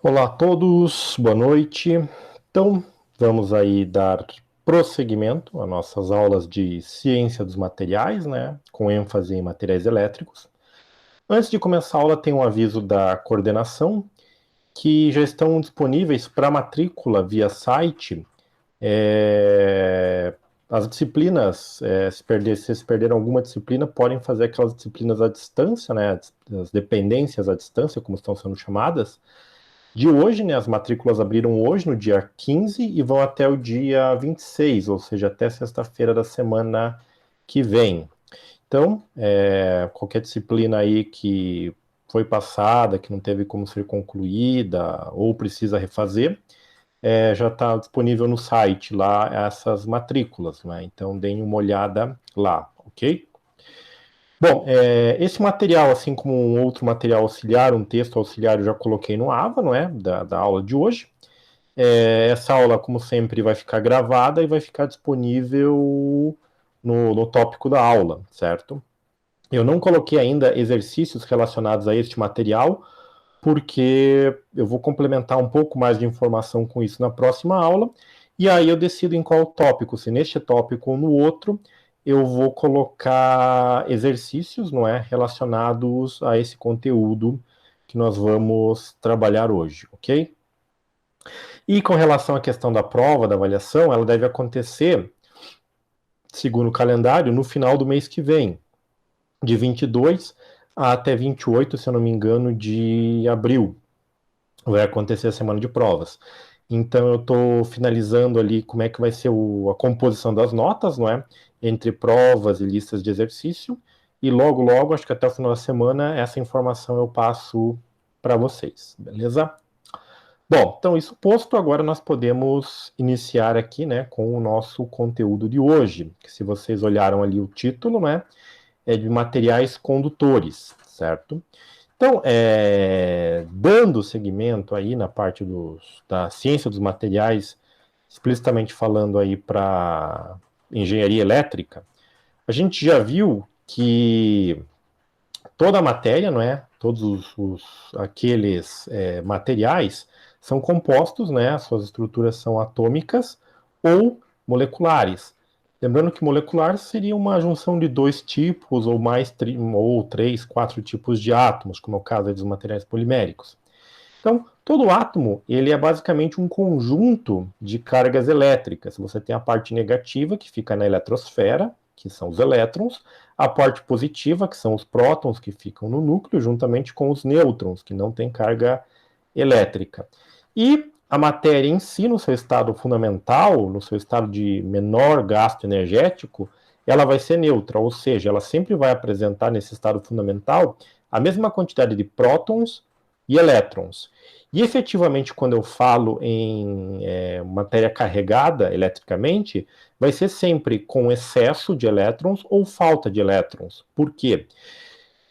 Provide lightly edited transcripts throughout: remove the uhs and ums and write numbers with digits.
Olá a todos, boa noite. Então, vamos aí dar prosseguimento às nossas aulas de ciência dos materiais, né, com ênfase em materiais elétricos. Antes de começar a aula, tem um aviso da coordenação que já estão disponíveis para matrícula via site. As disciplinas, se vocês perderam alguma disciplina, podem fazer aquelas disciplinas à distância, né, as dependências à distância, como estão sendo chamadas, de hoje, né? As matrículas abriram hoje, no dia 15, e vão até o dia 26, ou seja, até sexta-feira da semana que vem. Então, qualquer disciplina aí que foi passada, que não teve como ser concluída, ou precisa refazer, já está disponível no site lá essas matrículas, né? Então, deem uma olhada lá, ok? Bom, esse material, assim como um outro material auxiliar, um texto auxiliar, eu já coloquei no AVA, não é? Da aula de hoje. Essa aula, como sempre, vai ficar gravada e vai ficar disponível no tópico da aula, certo? Eu não coloquei ainda exercícios relacionados a este material, porque eu vou complementar um pouco mais de informação com isso na próxima aula, e aí eu decido em qual tópico, se neste tópico ou no outro, eu vou colocar exercícios, não é, relacionados a esse conteúdo que nós vamos trabalhar hoje, ok? E com relação à questão da prova, da avaliação, ela deve acontecer, segundo o calendário, no final do mês que vem, de 22 até 28, se eu não me engano, de abril. Vai acontecer a semana de provas. Então eu estou finalizando ali como é que vai ser a composição das notas, não é? Entre provas e listas de exercício. E logo, logo, acho que até o final da semana, essa informação eu passo para vocês, beleza? Bom, então isso posto, agora nós podemos iniciar aqui, né, com o nosso conteúdo de hoje, que se vocês olharam ali o título, né, é de materiais condutores, certo? Então, dando seguimento aí na parte da ciência dos materiais, explicitamente falando aí para engenharia elétrica, a gente já viu que toda a matéria, não é? Todos aqueles materiais são compostos, né? As suas estruturas são atômicas ou moleculares. Lembrando que molecular seria uma junção de dois tipos ou mais ou três, quatro tipos de átomos, como é o caso dos materiais poliméricos. Então, todo átomo ele é basicamente um conjunto de cargas elétricas. Você tem a parte negativa, que fica na eletrosfera, que são os elétrons, a parte positiva, que são os prótons, que ficam no núcleo, juntamente com os nêutrons, que não têm carga elétrica. E a matéria em si, no seu estado fundamental, no seu estado de menor gasto energético, ela vai ser neutra, ou seja, ela sempre vai apresentar nesse estado fundamental a mesma quantidade de prótons e elétrons. E efetivamente, quando eu falo em matéria carregada eletricamente, vai ser sempre com excesso de elétrons ou falta de elétrons. Por quê?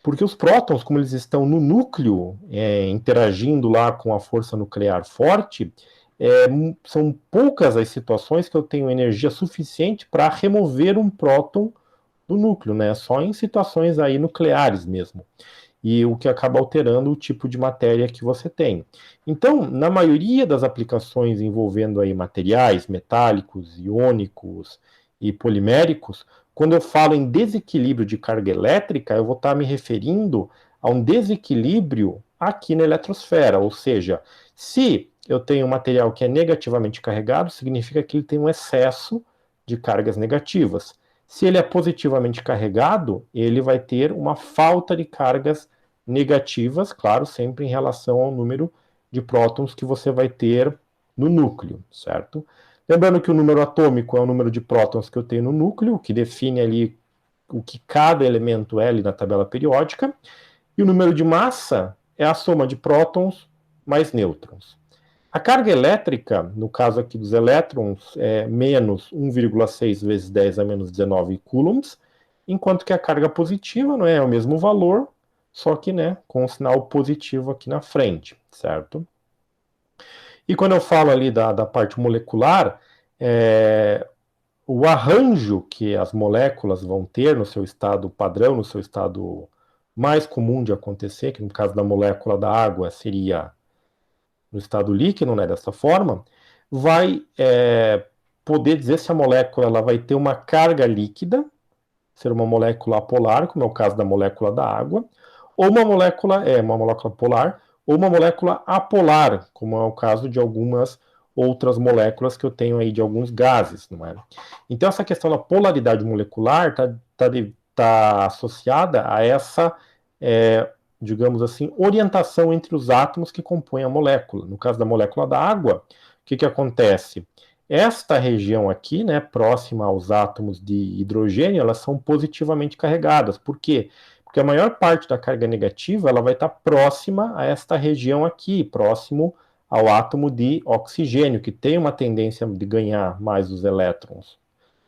Porque os prótons, como eles estão no núcleo, interagindo lá com a força nuclear forte, são poucas as situações que eu tenho energia suficiente para remover um próton do núcleo, né? Só em situações aí nucleares mesmo, e o que acaba alterando o tipo de matéria que você tem. Então, na maioria das aplicações envolvendo aí materiais metálicos, iônicos e poliméricos, quando eu falo em desequilíbrio de carga elétrica, eu vou estar me referindo a um desequilíbrio aqui na eletrosfera, ou seja, se eu tenho um material que é negativamente carregado, significa que ele tem um excesso de cargas negativas. Se ele é positivamente carregado, ele vai ter uma falta de cargas negativas, claro, sempre em relação ao número de prótons que você vai ter no núcleo, certo? Lembrando que o número atômico é o número de prótons que eu tenho no núcleo, que define ali o que cada elemento é ali na tabela periódica, e o número de massa é a soma de prótons mais nêutrons. A carga elétrica, no caso aqui dos elétrons, é menos 1,6 vezes 10 a menos 19 coulombs, enquanto que a carga positiva, não é o mesmo valor, só que, né, com um sinal positivo aqui na frente, certo? E quando eu falo ali da parte molecular, o arranjo que as moléculas vão ter no seu estado padrão, no seu estado mais comum de acontecer, que no caso da molécula da água seria no estado líquido, né, dessa forma, vai poder dizer se a molécula ela vai ter uma carga líquida, ser uma molécula apolar, como é o caso da molécula da água, ou uma molécula polar, ou uma molécula apolar, como é o caso de algumas outras moléculas que eu tenho aí de alguns gases, não é? Então essa questão da polaridade molecular tá associada a essa, digamos assim, orientação entre os átomos que compõem a molécula. No caso da molécula da água, o que acontece? Esta região aqui, né, próxima aos átomos de hidrogênio, elas são positivamente carregadas. Por quê? Porque a maior parte da carga negativa ela vai estar próxima a esta região aqui, próximo ao átomo de oxigênio, que tem uma tendência de ganhar mais os elétrons,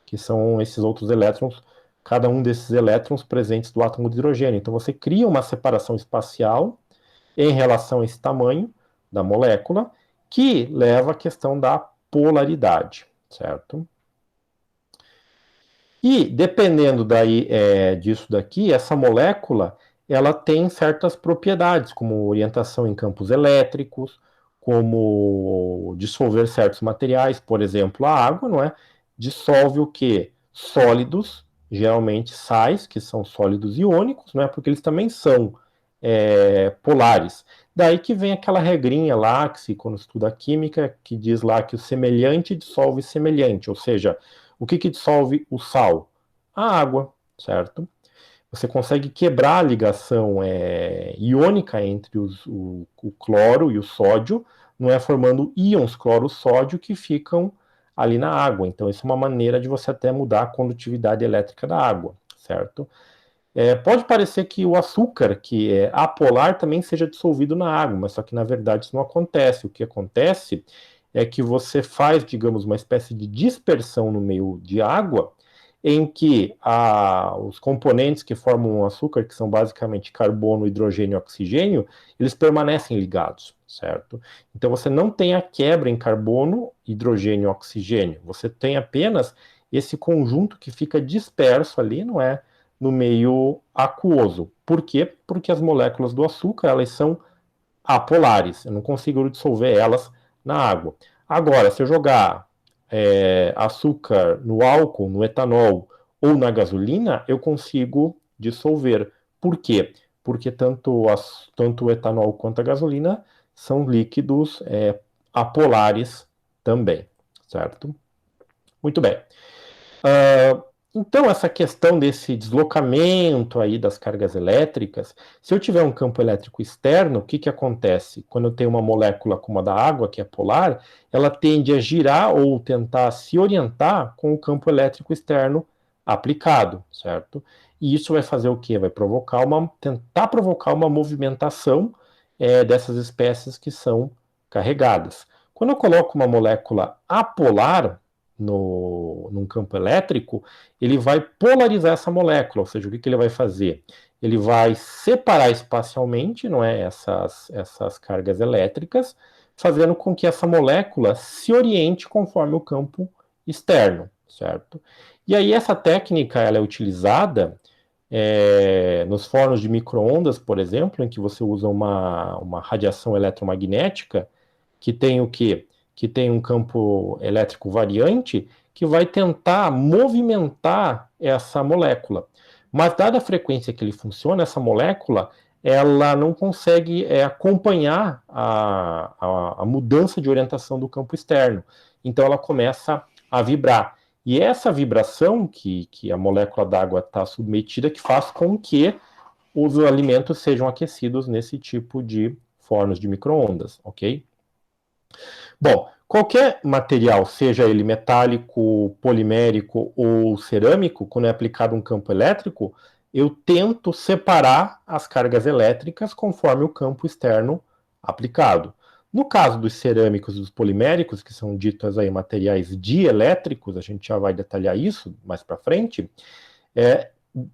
que são esses outros elétrons, cada um desses elétrons presentes do átomo de hidrogênio. Então você cria uma separação espacial em relação a esse tamanho da molécula, que leva à questão da polaridade, certo? E dependendo daí disso daqui, essa molécula ela tem certas propriedades, como orientação em campos elétricos, como dissolver certos materiais, por exemplo, a água, não é? Dissolve o quê? Sólidos, geralmente sais, que são sólidos iônicos, não é? Porque eles também são polares. Daí que vem aquela regrinha lá, que se quando estuda química, que diz lá que o semelhante dissolve semelhante, ou seja, o que dissolve o sal? A água, certo? Você consegue quebrar a ligação iônica entre o cloro e o sódio, não é, formando íons cloro-sódio que ficam ali na água. Então, isso é uma maneira de você até mudar a condutividade elétrica da água, certo? Pode parecer que o açúcar, que é apolar, também seja dissolvido na água, mas só que na verdade isso não acontece. O que acontece é que você faz, digamos, uma espécie de dispersão no meio de água, em que os componentes que formam o açúcar, que são basicamente carbono, hidrogênio e oxigênio, eles permanecem ligados, certo? Então você não tem a quebra em carbono, hidrogênio e oxigênio, você tem apenas esse conjunto que fica disperso ali, não é? No meio aquoso. Por quê? Porque as moléculas do açúcar, elas são apolares, eu não consigo dissolver elas na água. Agora, se eu jogar açúcar no álcool, no etanol ou na gasolina, eu consigo dissolver. Por quê? Porque tanto o etanol quanto a gasolina são líquidos apolares também, certo? Muito bem. Então, essa questão desse deslocamento aí das cargas elétricas, se eu tiver um campo elétrico externo, o que acontece? Quando eu tenho uma molécula como a da água, que é polar, ela tende a girar ou tentar se orientar com o campo elétrico externo aplicado, certo? E isso vai fazer o quê? Vai tentar provocar uma movimentação dessas espécies que são carregadas. Quando eu coloco uma molécula apolar num campo elétrico, ele vai polarizar essa molécula, ou seja, o que ele vai fazer? Ele vai separar espacialmente, não é, essas cargas elétricas, fazendo com que essa molécula se oriente conforme o campo externo, certo? E aí essa técnica ela é utilizada nos fornos de micro-ondas, por exemplo, em que você usa uma radiação eletromagnética que tem o quê? Que tem um campo elétrico variante que vai tentar movimentar essa molécula. Mas, dada a frequência que ele funciona, essa molécula ela não consegue acompanhar a mudança de orientação do campo externo. Então, ela começa a vibrar. E essa vibração que a molécula d'água está submetida que faz com que os alimentos sejam aquecidos nesse tipo de fornos de micro-ondas, ok? Bom, qualquer material, seja ele metálico, polimérico ou cerâmico, quando é aplicado um campo elétrico, eu tento separar as cargas elétricas conforme o campo externo aplicado. No caso dos cerâmicos e dos poliméricos, que são ditos aí materiais dielétricos, a gente já vai detalhar isso mais para frente,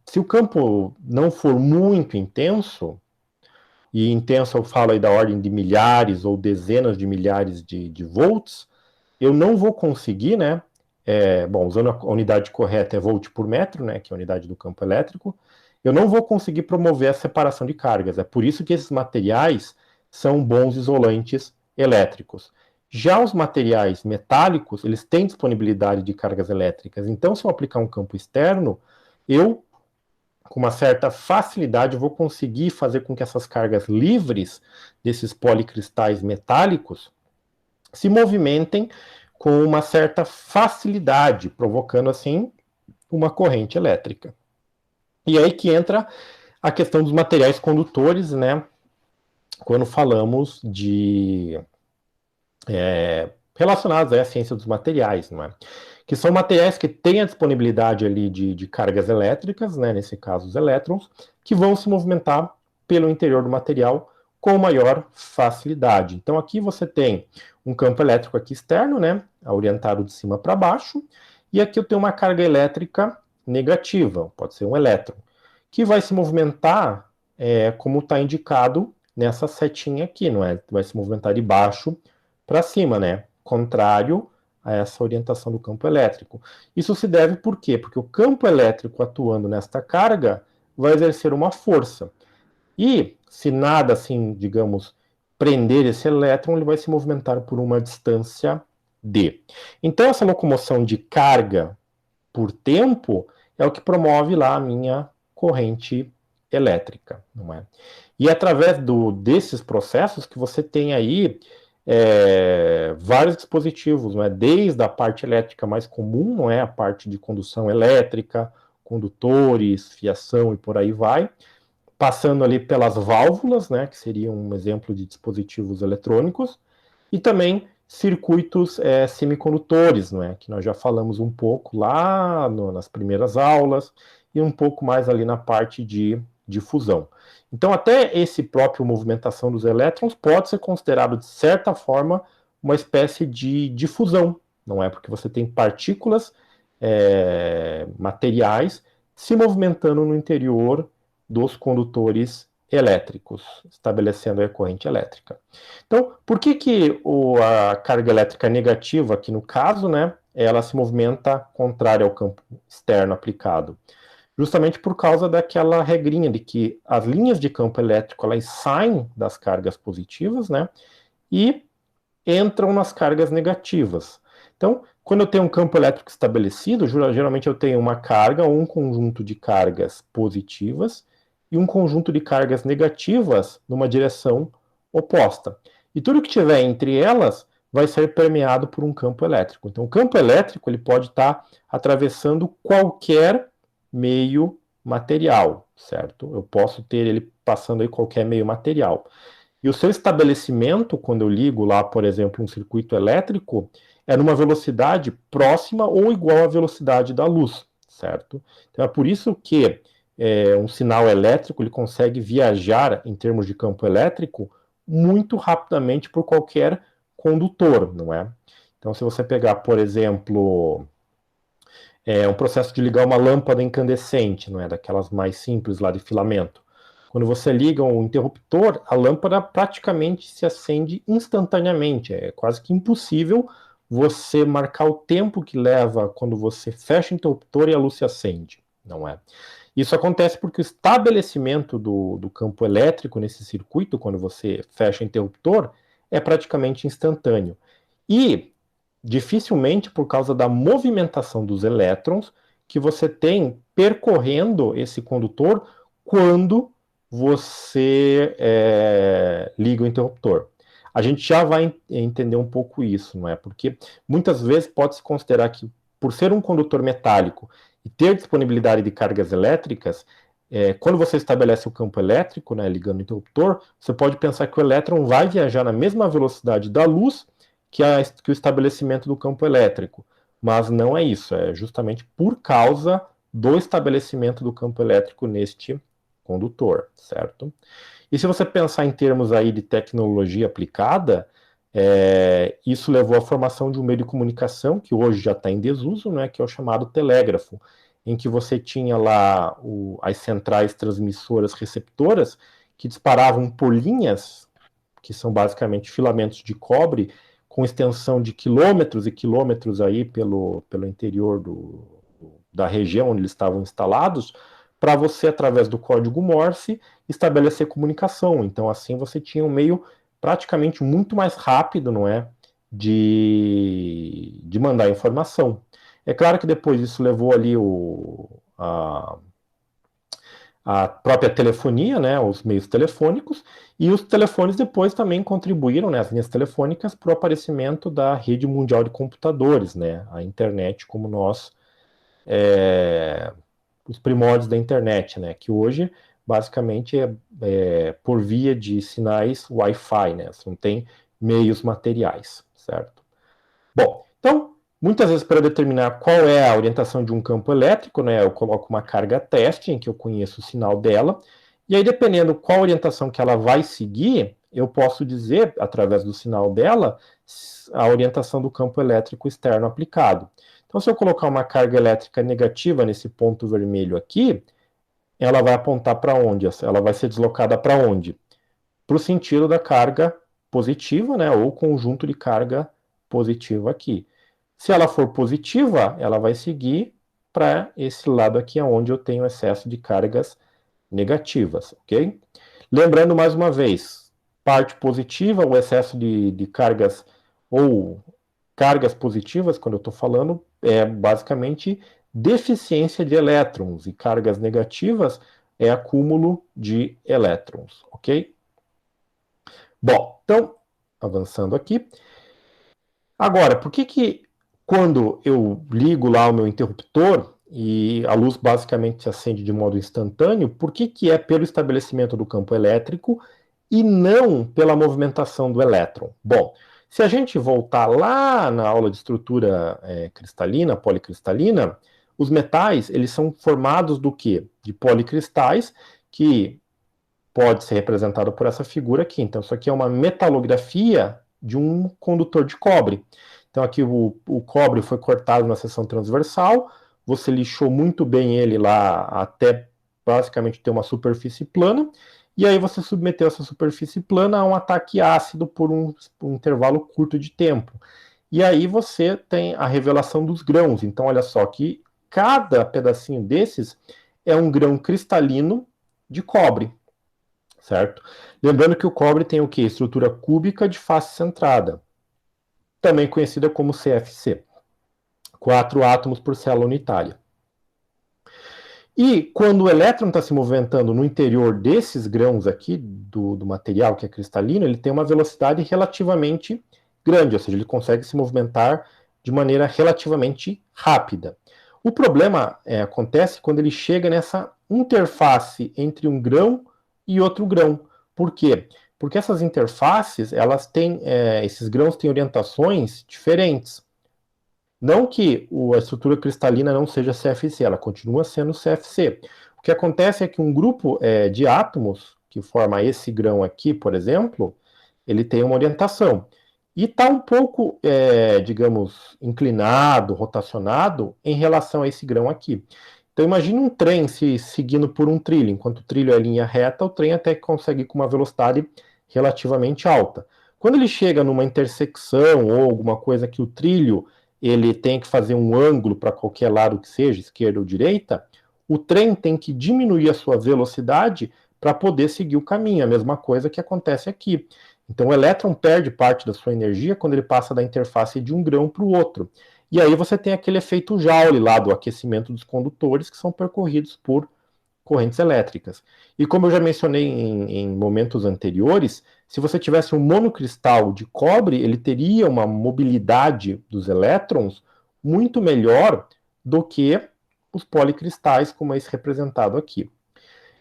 se o campo não for muito intenso, e intenso eu falo aí da ordem de milhares ou dezenas de milhares de volts, eu não vou conseguir, né? Usando a unidade correta é volt por metro, né? Que é a unidade do campo elétrico, eu não vou conseguir promover a separação de cargas. É por isso que esses materiais são bons isolantes elétricos. Já os materiais metálicos, eles têm disponibilidade de cargas elétricas. Então, se eu aplicar um campo externo, eu, com uma certa facilidade, vou conseguir fazer com que essas cargas livres desses policristais metálicos se movimentem com uma certa facilidade, provocando, assim, uma corrente elétrica. E aí que entra a questão dos materiais condutores, né? Quando falamos de relacionados à ciência dos materiais, não é? Que são materiais que têm a disponibilidade ali de cargas elétricas, né, nesse caso os elétrons, que vão se movimentar pelo interior do material com maior facilidade. Então aqui você tem um campo elétrico aqui externo, né, orientado de cima para baixo, e aqui eu tenho uma carga elétrica negativa, pode ser um elétron, que vai se movimentar como está indicado nessa setinha aqui, não é? Vai se movimentar de baixo para cima, né? Contrário a essa orientação do campo elétrico. Isso se deve por quê? Porque o campo elétrico atuando nesta carga vai exercer uma força. E se nada assim, digamos, prender esse elétron, ele vai se movimentar por uma distância d. Então essa locomoção de carga por tempo é o que promove lá a minha corrente elétrica, não é? E é através desses processos que você tem aí vários dispositivos, não é? Desde a parte elétrica mais comum, não é? A parte de condução elétrica, condutores, fiação e por aí vai, passando ali pelas válvulas, né? Que seria um exemplo de dispositivos eletrônicos, e também circuitos semicondutores, não é? Que nós já falamos um pouco lá nas primeiras aulas, e um pouco mais ali na parte de fusão. Então, até esse próprio movimentação dos elétrons pode ser considerado, de certa forma, uma espécie de difusão, não é? Porque você tem partículas materiais se movimentando no interior dos condutores elétricos, estabelecendo a corrente elétrica. Então, por que a carga elétrica negativa, aqui no caso, né, ela se movimenta contrária ao campo externo aplicado? Justamente por causa daquela regrinha de que as linhas de campo elétrico elas saem das cargas positivas, né, e entram nas cargas negativas. Então, quando eu tenho um campo elétrico estabelecido, geralmente eu tenho uma carga ou um conjunto de cargas positivas e um conjunto de cargas negativas numa direção oposta. E tudo que tiver entre elas vai ser permeado por um campo elétrico. Então, o campo elétrico ele pode estar atravessando qualquer meio material, certo? Eu posso ter ele passando aí qualquer meio material. E o seu estabelecimento, quando eu ligo lá, por exemplo, um circuito elétrico, é numa velocidade próxima ou igual à velocidade da luz, certo? Então é por isso que um sinal elétrico ele consegue viajar em termos de campo elétrico muito rapidamente por qualquer condutor, não é? Então, se você pegar, por exemplo, um processo de ligar uma lâmpada incandescente, não é? Daquelas mais simples lá de filamento. Quando você liga um interruptor, a lâmpada praticamente se acende instantaneamente. É quase que impossível você marcar o tempo que leva quando você fecha o interruptor e a luz se acende, não é? Isso acontece porque o estabelecimento do campo elétrico nesse circuito, quando você fecha o interruptor, é praticamente instantâneo. E dificilmente por causa da movimentação dos elétrons que você tem percorrendo esse condutor quando você liga o interruptor. A gente já vai entender um pouco isso, não é? Porque muitas vezes pode-se considerar que, por ser um condutor metálico e ter disponibilidade de cargas elétricas, quando você estabelece o campo elétrico, né, ligando o interruptor, você pode pensar que o elétron vai viajar na mesma velocidade da luz que o estabelecimento do campo elétrico. Mas não é isso, é justamente por causa do estabelecimento do campo elétrico neste condutor, certo? E se você pensar em termos aí de tecnologia aplicada, isso levou à formação de um meio de comunicação que hoje já está em desuso, né, que é o chamado telégrafo, em que você tinha lá as centrais transmissoras receptoras que disparavam por linhas, que são basicamente filamentos de cobre, com extensão de quilômetros e quilômetros aí pelo interior da região onde eles estavam instalados, para você, através do código Morse, estabelecer comunicação. Então, assim, você tinha um meio praticamente muito mais rápido, não é, de mandar informação. É claro que depois isso levou ali a própria telefonia, né, os meios telefônicos, e os telefones depois também contribuíram, né, as linhas telefônicas, para o aparecimento da rede mundial de computadores, né, a internet como nós, os primórdios da internet, né, que hoje basicamente é por via de sinais Wi-Fi, né, você não tem meios materiais, certo? Bom, então, muitas vezes para determinar qual é a orientação de um campo elétrico, né, eu coloco uma carga teste em que eu conheço o sinal dela, e aí dependendo qual orientação que ela vai seguir, eu posso dizer, através do sinal dela, a orientação do campo elétrico externo aplicado. Então, se eu colocar uma carga elétrica negativa nesse ponto vermelho aqui, ela vai apontar para onde? Ela vai ser deslocada para onde? Para o sentido da carga positiva, né, ou conjunto de carga positiva aqui. Se ela for positiva, ela vai seguir para esse lado aqui, onde eu tenho excesso de cargas negativas, ok? Lembrando mais uma vez, parte positiva, o excesso de cargas ou cargas positivas, quando eu estou falando, é basicamente deficiência de elétrons, e cargas negativas é acúmulo de elétrons, ok? Bom, então, avançando aqui. Agora, por que quando eu ligo lá o meu interruptor e a luz basicamente se acende de modo instantâneo, por que é pelo estabelecimento do campo elétrico e não pela movimentação do elétron? Bom, se a gente voltar lá na aula de estrutura cristalina, policristalina, os metais, eles são formados do quê? De policristais, que pode ser representado por essa figura aqui. Então, isso aqui é uma metalografia de um condutor de cobre. Então, aqui o cobre foi cortado na seção transversal, você lixou muito bem ele lá até basicamente ter uma superfície plana, e aí você submeteu essa superfície plana a um ataque ácido por um intervalo curto de tempo. E aí você tem a revelação dos grãos. Então, olha só que cada pedacinho desses é um grão cristalino de cobre, certo? Lembrando que o cobre tem o quê? Estrutura cúbica de face centrada, também conhecida como CFC, 4 átomos por célula unitária. E quando o elétron está se movimentando no interior desses grãos aqui, do material que é cristalino, ele tem uma velocidade relativamente grande, ou seja, ele consegue se movimentar de maneira relativamente rápida. O problema acontece quando ele chega nessa interface entre um grão e outro grão. Por quê? Porque essas interfaces, elas têm, esses grãos têm orientações diferentes. Não que a estrutura cristalina não seja CFC, ela continua sendo CFC. O que acontece é que um grupo de átomos, que forma esse grão aqui, por exemplo, ele tem uma orientação. E está um pouco, digamos, inclinado, rotacionado em relação a esse grão aqui. Então imagine um trem se seguindo por um trilho. Enquanto o trilho é linha reta, o trem até consegue ir com uma velocidade relativamente alta. Quando ele chega numa intersecção ou alguma coisa que o trilho ele tem que fazer um ângulo para qualquer lado que seja, esquerda ou direita, o trem tem que diminuir a sua velocidade para poder seguir o caminho. A mesma coisa que acontece aqui. Então o elétron perde parte da sua energia quando ele passa da interface de um grão para o outro. E aí você tem aquele efeito Joule lá do aquecimento dos condutores que são percorridos por correntes elétricas. E como eu já mencionei em momentos anteriores, se você tivesse um monocristal de cobre, ele teria uma mobilidade dos elétrons muito melhor do que os policristais, como é esse representado aqui.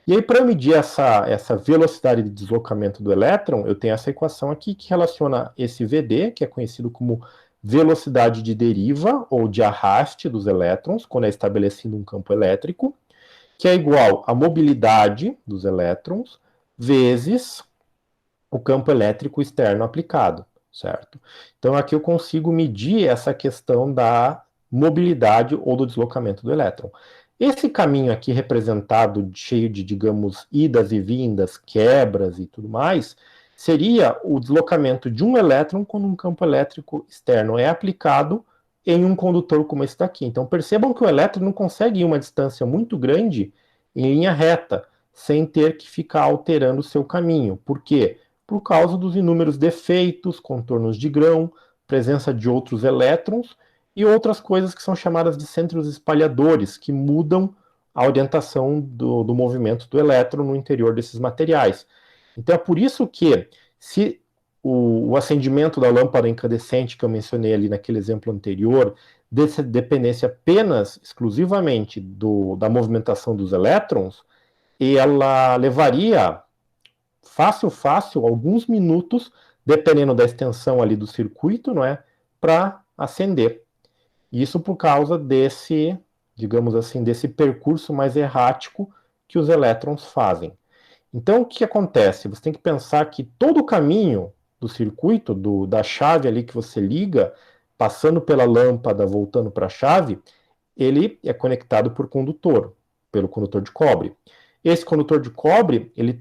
E aí, para medir essa velocidade de deslocamento do elétron, eu tenho essa equação aqui que relaciona esse VD, que é conhecido como velocidade de deriva ou de arraste dos elétrons, quando é estabelecido um campo elétrico, que é igual à mobilidade dos elétrons vezes o campo elétrico externo aplicado, certo? Então aqui eu consigo medir essa questão da mobilidade ou do deslocamento do elétron. Esse caminho aqui representado, cheio de, digamos, idas e vindas, quebras e tudo mais, seria o deslocamento de um elétron quando um campo elétrico externo é aplicado em um condutor como esse daqui. Então percebam que o elétron não consegue ir uma distância muito grande em linha reta, sem ter que ficar alterando o seu caminho. Por quê? por causa dos inúmeros defeitos, contornos de grão, presença de outros elétrons e outras coisas que são chamadas de centros espalhadores, que mudam a orientação do movimento do elétron no interior desses materiais. Então é por isso que, se o acendimento da lâmpada incandescente que eu mencionei ali naquele exemplo anterior dependesse apenas, exclusivamente da movimentação dos elétrons, ela levaria fácil, alguns minutos, dependendo da extensão ali do circuito, não é, para acender. Isso por causa desse, digamos assim, desse percurso mais errático que os elétrons fazem. Então, o que acontece? Você tem que pensar que todo o caminho do circuito, da chave ali que você liga, passando pela lâmpada, voltando para a chave, ele é conectado pelo condutor de cobre. Esse condutor de cobre, ele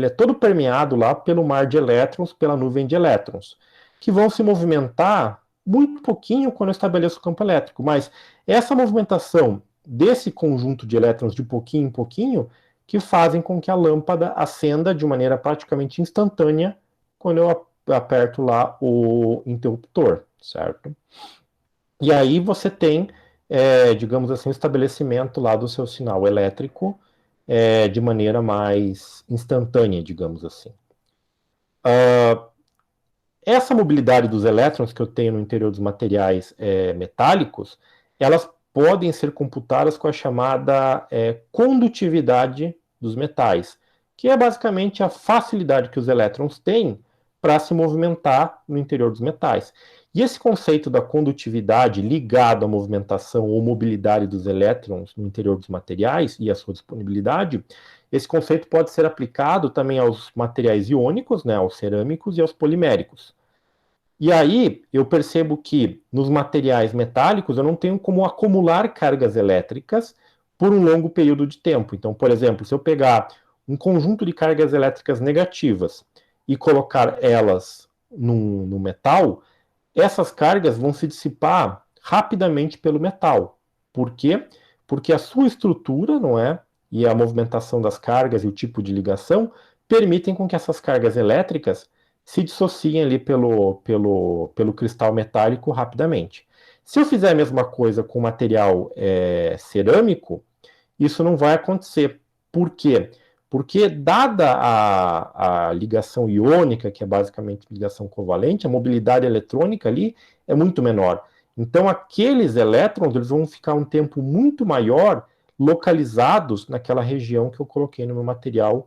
é todo permeado lá pelo mar de elétrons, pela nuvem de elétrons, que vão se movimentar muito pouquinho quando eu estabeleço o campo elétrico, mas essa movimentação desse conjunto de elétrons de pouquinho em pouquinho que fazem com que a lâmpada acenda de maneira praticamente instantânea quando eu aperto lá o interruptor, certo? E aí você tem, digamos assim, o estabelecimento lá do seu sinal elétrico de maneira mais instantânea, digamos assim. Essa mobilidade dos elétrons que eu tenho no interior dos materiais metálicos, elas podem ser computadas com a chamada condutividade dos metais, que é basicamente a facilidade que os elétrons têm para se movimentar no interior dos metais. E esse conceito da condutividade ligado à movimentação ou mobilidade dos elétrons no interior dos materiais e a sua disponibilidade, esse conceito pode ser aplicado também aos materiais iônicos, né, aos cerâmicos e aos poliméricos. E aí eu percebo que nos materiais metálicos eu não tenho como acumular cargas elétricas por um longo período de tempo. Então, por exemplo, se eu pegar um conjunto de cargas elétricas negativas e colocar elas no metal, essas cargas vão se dissipar rapidamente pelo metal. Por quê? Porque a sua estrutura, não é? E a movimentação das cargas e o tipo de ligação permitem com que essas cargas elétricas se dissociem ali pelo cristal metálico rapidamente. Se eu fizer a mesma coisa com material cerâmico, isso não vai acontecer. Por quê? Porque, dada a ligação iônica, que é basicamente ligação covalente, a mobilidade eletrônica ali é muito menor. Então, aqueles elétrons eles vão ficar um tempo muito maior localizados naquela região que eu coloquei no meu material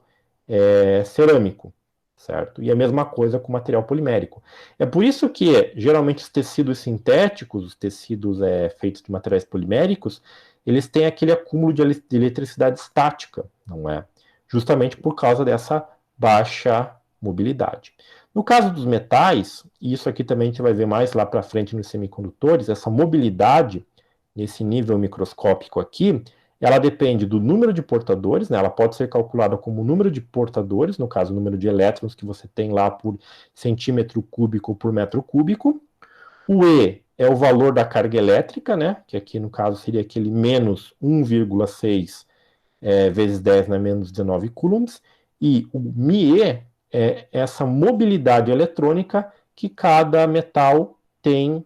cerâmico, certo? E a mesma coisa com o material polimérico. É por isso que, geralmente, os tecidos sintéticos, os tecidos feitos de materiais poliméricos, eles têm aquele acúmulo de eletricidade estática, não é? Justamente por causa dessa baixa mobilidade. No caso dos metais, e isso aqui também a gente vai ver mais lá para frente nos semicondutores, essa mobilidade, nesse nível microscópico aqui, ela depende do número de portadores, né? Ela pode ser calculada como o número de portadores, no caso, o número de elétrons que você tem lá por centímetro cúbico por metro cúbico. O E é o valor da carga elétrica, né? Que aqui no caso seria aquele menos 1,6 vezes 10 na menos 19 coulombs. E o μe é essa mobilidade eletrônica que cada metal tem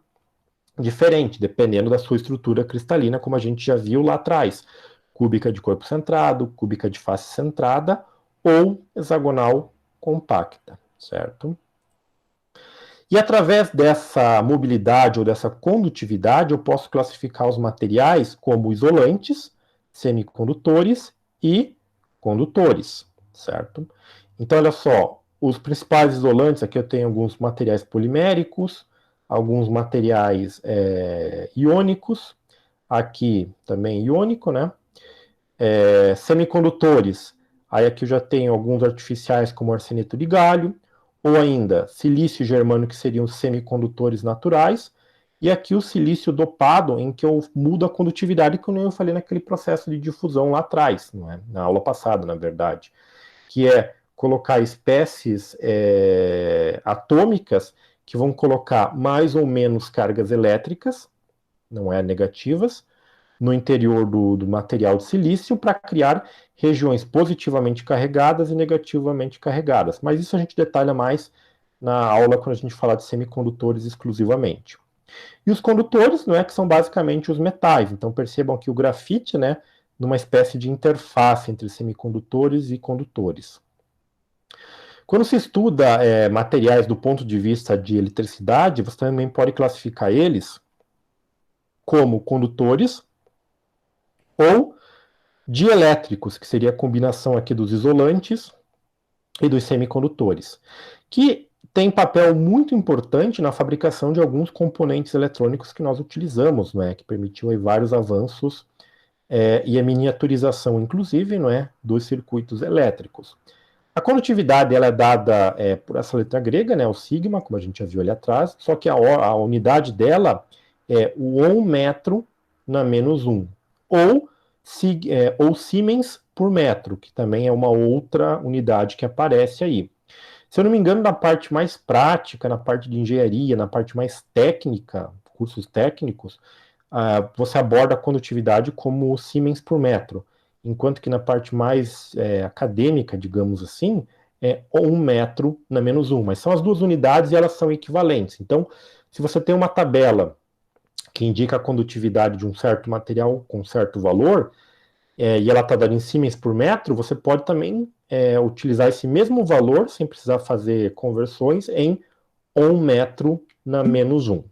diferente, dependendo da sua estrutura cristalina, como a gente já viu lá atrás. Cúbica de corpo centrado, cúbica de face centrada ou hexagonal compacta, certo? E através dessa mobilidade ou dessa condutividade, eu posso classificar os materiais como isolantes, semicondutores e condutores, certo? Então, olha só, os principais isolantes, aqui eu tenho alguns materiais poliméricos, alguns materiais iônicos, aqui também iônico, né? Semicondutores, aí aqui eu já tenho alguns artificiais como arseneto de galho, ou ainda silício e germânio, que seriam semicondutores naturais, e aqui o silício dopado, em que eu mudo a condutividade, que eu falei naquele processo de difusão lá atrás, não é? Na aula passada, na verdade, que é colocar espécies atômicas que vão colocar mais ou menos cargas elétricas, não é negativas, no interior do material de silício para criar regiões positivamente carregadas e negativamente carregadas. Mas isso a gente detalha mais na aula quando a gente falar de semicondutores exclusivamente. E os condutores, não é, que são basicamente os metais. Então percebam que o grafite, né, numa espécie de interface entre semicondutores e condutores. Quando se estuda materiais do ponto de vista de eletricidade, você também pode classificar eles como condutores ou dielétricos, que seria a combinação aqui dos isolantes e dos semicondutores, que tem papel muito importante na fabricação de alguns componentes eletrônicos que nós utilizamos, não é, que permitiu aí vários avanços e a miniaturização, inclusive, não é, dos circuitos elétricos. A condutividade ela é dada por essa letra grega, né, o sigma, como a gente já viu ali atrás, só que a unidade dela é o Ohm metro na menos 1, ou Siemens por metro, que também é uma outra unidade que aparece aí. Se eu não me engano, na parte mais prática, na parte de engenharia, na parte mais técnica, cursos técnicos, você aborda a condutividade como Siemens por metro, enquanto que na parte mais acadêmica, digamos assim, é 1 metro na menos 1, mas são as duas unidades e elas são equivalentes. Então, se você tem uma tabela que indica a condutividade de um certo material com certo valor, e ela está dando em Siemens por metro, você pode também utilizar esse mesmo valor, sem precisar fazer conversões, em 1 metro na menos 1.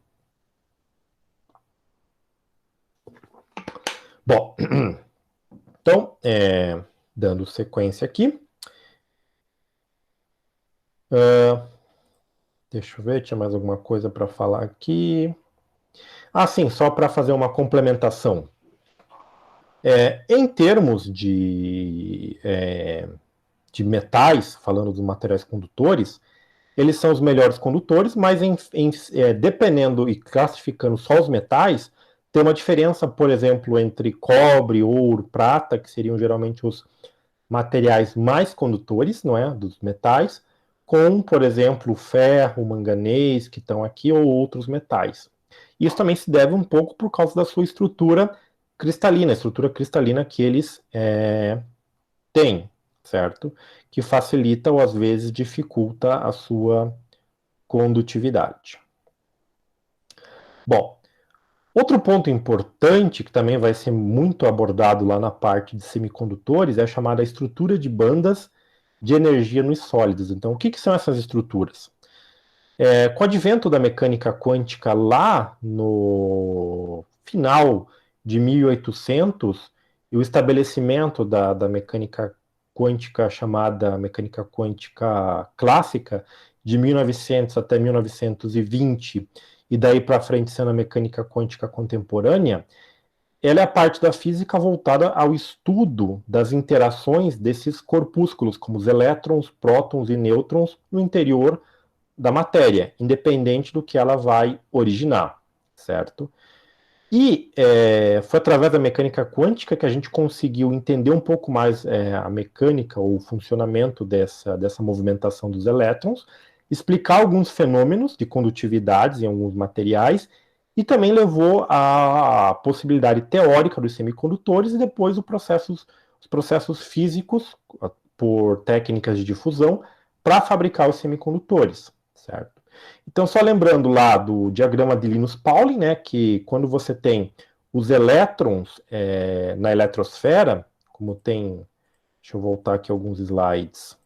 Bom, então, dando sequência aqui. Deixa eu ver, tinha mais alguma coisa para falar aqui. Sim, só para fazer uma complementação. Em termos de metais, falando dos materiais condutores, eles são os melhores condutores, mas dependendo e classificando só os metais, tem uma diferença, por exemplo, entre cobre, ouro, prata, que seriam geralmente os materiais mais condutores, não é, dos metais, com, por exemplo, ferro, manganês, que estão aqui, ou outros metais. Isso também se deve um pouco por causa da sua estrutura cristalina que eles têm, certo? Que facilita ou às vezes dificulta a sua condutividade. Bom, outro ponto importante que também vai ser muito abordado lá na parte de semicondutores é a chamada estrutura de bandas de energia nos sólidos. Então, o que são essas estruturas? Com o advento da mecânica quântica lá no final de 1800 e o estabelecimento da mecânica quântica chamada mecânica quântica clássica de 1900 até 1920 e daí para frente sendo a mecânica quântica contemporânea, ela é a parte da física voltada ao estudo das interações desses corpúsculos, como os elétrons, prótons e nêutrons no interior da matéria, independente do que ela vai originar, certo? E foi através da mecânica quântica que a gente conseguiu entender um pouco mais a mecânica ou o funcionamento dessa movimentação dos elétrons, explicar alguns fenômenos de condutividades em alguns materiais, e também levou à possibilidade teórica dos semicondutores e depois os processos físicos, por técnicas de difusão, para fabricar os semicondutores, certo? Então, só lembrando lá do diagrama de Linus-Pauling, né, que quando você tem os elétrons na eletrosfera, como tem, deixa eu voltar aqui alguns slides,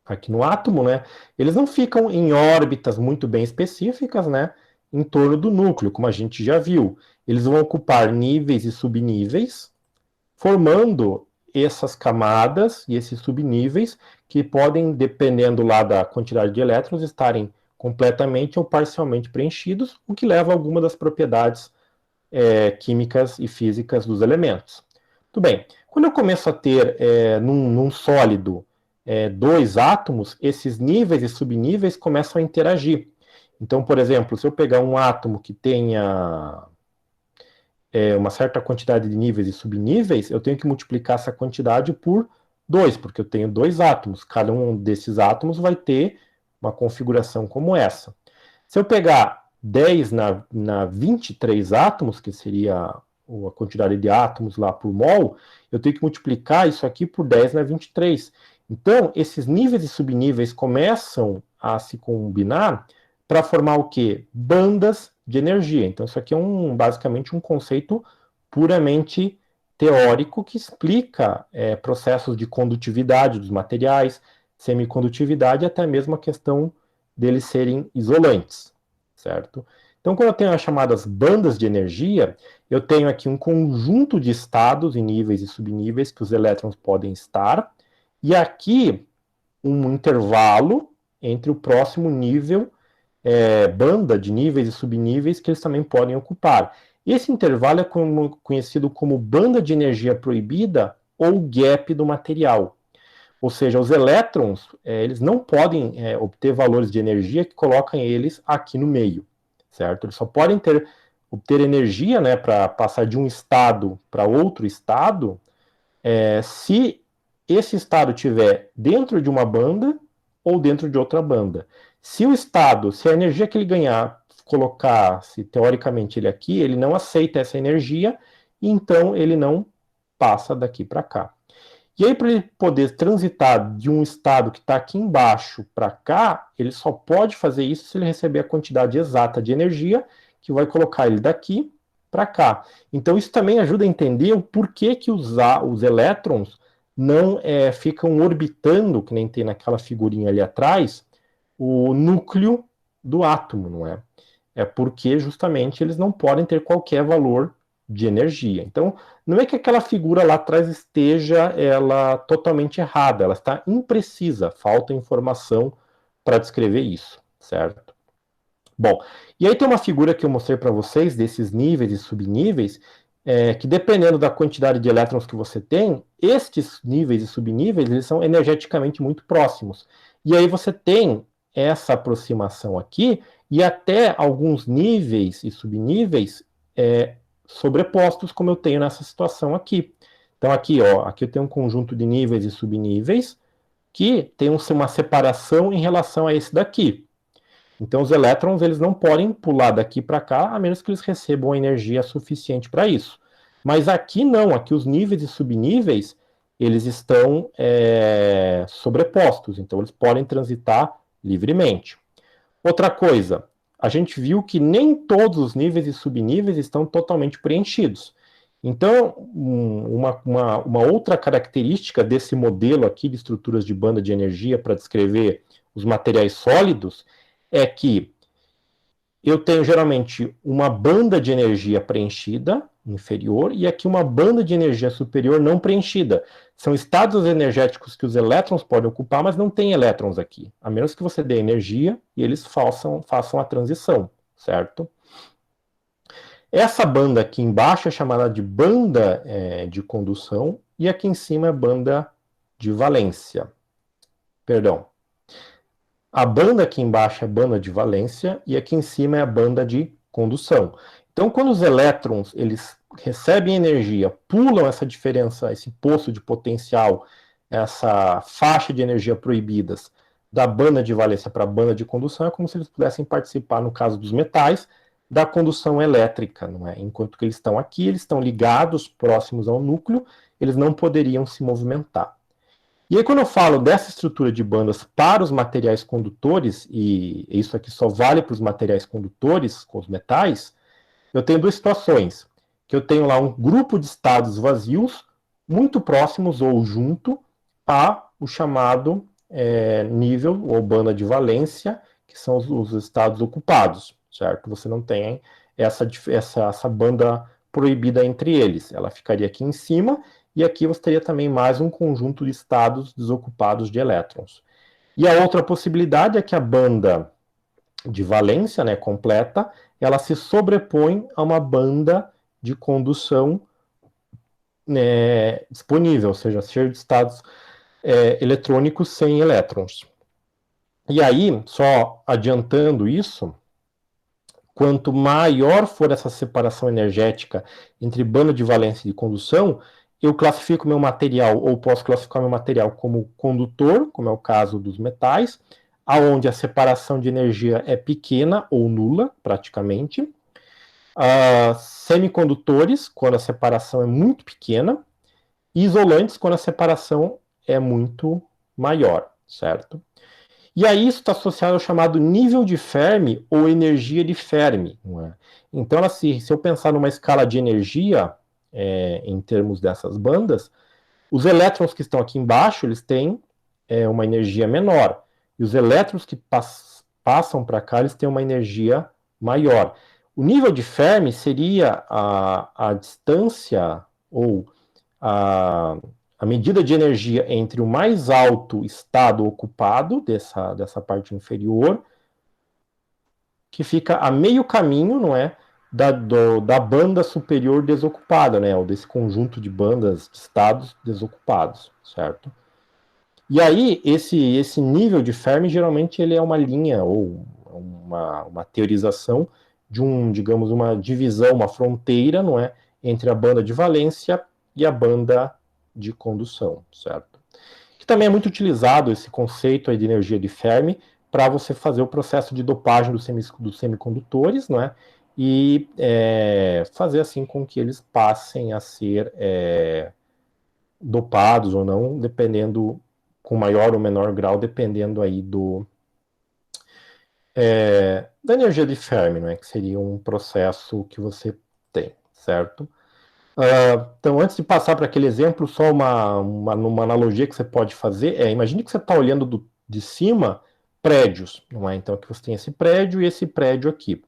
aqui no átomo, né, eles não ficam em órbitas muito bem específicas, né, em torno do núcleo, como a gente já viu. Eles vão ocupar níveis e subníveis, formando essas camadas e esses subníveis que podem, dependendo lá da quantidade de elétrons, estarem completamente ou parcialmente preenchidos, o que leva a algumas das propriedades químicas e físicas dos elementos. Tudo bem, quando eu começo a ter num sólido dois átomos, esses níveis e subníveis começam a interagir. Então, por exemplo, se eu pegar um átomo que tenha uma certa quantidade de níveis e subníveis, eu tenho que multiplicar essa quantidade por 2, porque eu tenho dois átomos. Cada um desses átomos vai ter uma configuração como essa. Se eu pegar 10 na 23 átomos, que seria a quantidade de átomos lá por mol, eu tenho que multiplicar isso aqui por 10 na 23. Então, esses níveis e subníveis começam a se combinar para formar o quê? Bandas de energia. Então, isso aqui é basicamente um conceito puramente teórico que explica processos de condutividade dos materiais, semicondutividade e até mesmo a questão deles serem isolantes, certo? Então, quando eu tenho as chamadas bandas de energia, eu tenho aqui um conjunto de estados em níveis e subníveis que os elétrons podem estar, e aqui um intervalo entre o próximo nível, banda de níveis e subníveis que eles também podem ocupar. Esse intervalo é conhecido como banda de energia proibida ou gap do material. Ou seja, os elétrons, eles não podem obter valores de energia que colocam eles aqui no meio, certo? Eles só podem obter energia, né, para passar de um estado para outro estado, se esse estado estiver dentro de uma banda ou dentro de outra banda. Se a energia que ele ganhar, colocar-se teoricamente ele aqui, ele não aceita essa energia, então ele não passa daqui para cá. E aí, para ele poder transitar de um estado que está aqui embaixo para cá, ele só pode fazer isso se ele receber a quantidade exata de energia, que vai colocar ele daqui para cá. Então, isso também ajuda a entender o porquê que os elétrons não ficam orbitando, que nem tem naquela figurinha ali atrás, o núcleo do átomo, não é? É porque justamente eles não podem ter qualquer valor de energia. Então, não é que aquela figura lá atrás esteja ela totalmente errada, ela está imprecisa, falta informação para descrever isso, certo? Bom, e aí tem uma figura que eu mostrei para vocês desses níveis e subníveis, que dependendo da quantidade de elétrons que você tem, estes níveis e subníveis, eles são energeticamente muito próximos. E aí você tem essa aproximação aqui, e até alguns níveis e subníveis sobrepostos, como eu tenho nessa situação aqui. Então aqui, ó, aqui eu tenho um conjunto de níveis e subníveis que tem uma separação em relação a esse daqui. Então os elétrons eles não podem pular daqui para cá, a menos que eles recebam energia suficiente para isso. Mas aqui não, aqui os níveis e subníveis eles estão sobrepostos, então eles podem transitar livremente. Outra coisa, a gente viu que nem todos os níveis e subníveis estão totalmente preenchidos. Então, uma outra característica desse modelo aqui de estruturas de banda de energia para descrever os materiais sólidos é que eu tenho geralmente uma banda de energia preenchida, inferior, e aqui uma banda de energia superior não preenchida. São estados energéticos que os elétrons podem ocupar, mas não tem elétrons aqui, a menos que você dê energia e eles façam a transição, certo? Essa banda aqui embaixo é chamada de banda de condução, e aqui em cima é banda de valência. Perdão. A banda aqui embaixo é a banda de valência e aqui em cima é a banda de condução. Então, quando os elétrons eles recebem energia, pulam essa diferença, esse poço de potencial, essa faixa de energia proibidas da banda de valência para a banda de condução, é como se eles pudessem participar, no caso dos metais, da condução elétrica, não é? Enquanto que eles estão aqui, eles estão ligados, próximos ao núcleo, eles não poderiam se movimentar. E aí, quando eu falo dessa estrutura de bandas para os materiais condutores, e isso aqui só vale para os materiais condutores, com os metais, eu tenho duas situações. Que eu tenho lá um grupo de estados vazios, muito próximos ou junto a o chamado nível ou banda de valência, que são os estados ocupados, certo? Você não tem essa banda proibida entre eles. Ela ficaria aqui em cima, e aqui você teria também mais um conjunto de estados desocupados de elétrons. E a outra possibilidade é que a banda de valência, né, completa, ela se sobrepõe a uma banda de condução disponível, ou seja, cheio de estados eletrônicos sem elétrons. E aí, só adiantando isso, quanto maior for essa separação energética entre banda de valência e de condução, eu classifico meu material, ou posso classificar meu material como condutor, como é o caso dos metais, aonde a separação de energia é pequena ou nula, praticamente, semicondutores, quando a separação é muito pequena, e isolantes, quando a separação é muito maior, certo? E aí isso está associado ao chamado nível de Fermi ou energia de Fermi. Não é? Então, assim, se eu pensar numa escala de energia, em termos dessas bandas, os elétrons que estão aqui embaixo, eles têm uma energia menor. E os elétrons que passam para cá, eles têm uma energia maior. O nível de Fermi seria a distância ou a medida de energia entre o mais alto estado ocupado dessa parte inferior, que fica a meio caminho, não é? Da banda superior desocupada, né? Ou desse conjunto de bandas, de estados desocupados, certo? E aí, esse nível de Fermi, geralmente, ele é uma linha ou uma teorização de digamos, uma divisão, uma fronteira, não é? Entre a banda de valência e a banda de condução, certo? Que também é muito utilizado esse conceito aí de energia de Fermi para você fazer o processo de dopagem dos semicondutores, não é? E fazer assim com que eles passem a ser dopados ou não, dependendo, com maior ou menor grau, dependendo aí da energia de Fermi, né, que seria um processo que você tem, certo? Então, antes de passar para aquele exemplo, só uma analogia que você pode fazer imagine que você está olhando de cima prédios, não é? Então, aqui você tem esse prédio e esse prédio aqui.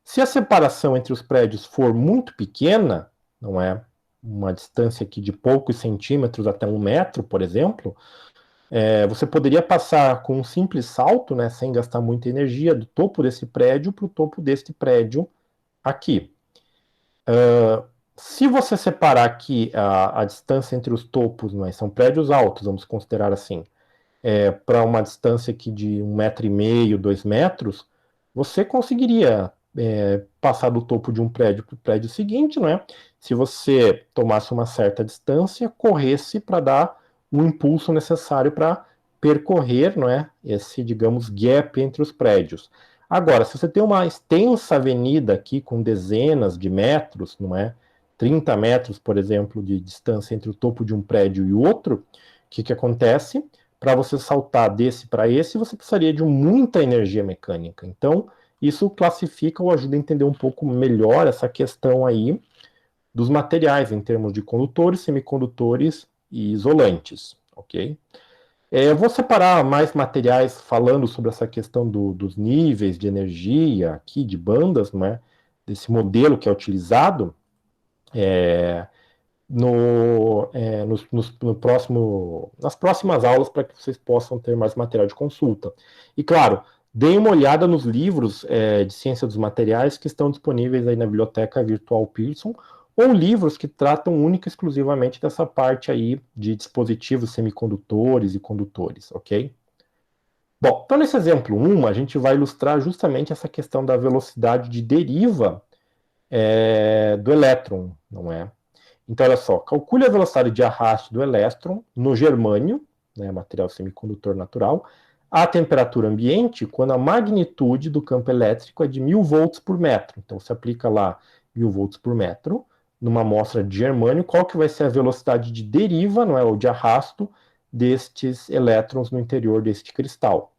Se a separação entre os prédios for muito pequena, não é? Uma distância aqui de poucos centímetros até 1 metro, por exemplo, você poderia passar com um simples salto, né, sem gastar muita energia, do topo desse prédio para o topo deste prédio aqui. Se você separar aqui a distância entre os topos, né, são prédios altos, vamos considerar assim, para uma distância aqui de 1,5 m, 2 metros, você conseguiria passar do topo de um prédio para o prédio seguinte, não é? Se você tomasse uma certa distância, corresse para dar um impulso necessário para percorrer, não é? Esse, digamos, gap entre os prédios. Agora, se você tem uma extensa avenida aqui com dezenas de metros, não é? 30 metros, por exemplo, de distância entre o topo de um prédio e outro, o que acontece? Para você saltar desse para esse, você precisaria de muita energia mecânica. Então, isso classifica ou ajuda a entender um pouco melhor essa questão aí dos materiais, em termos de condutores, semicondutores e isolantes, ok? Eu vou separar mais materiais falando sobre essa questão dos níveis de energia aqui, de bandas, não é? Desse modelo que é utilizado, nas próximas aulas, para que vocês possam ter mais material de consulta. E claro, deem uma olhada nos livros de ciência dos materiais que estão disponíveis aí na Biblioteca Virtual Pearson, ou livros que tratam única e exclusivamente dessa parte aí de dispositivos semicondutores e condutores, ok? Bom, então nesse exemplo 1, a gente vai ilustrar justamente essa questão da velocidade de deriva do elétron, não é? Então, olha só, calcule a velocidade de arraste do elétron no germânio, né, material semicondutor natural, à temperatura ambiente, quando a magnitude do campo elétrico é de 1000 volts por metro. Então, você aplica lá 1000 volts por metro, numa amostra de germânio, qual que vai ser a velocidade de deriva, não é, ou de arrasto, destes elétrons no interior deste cristal.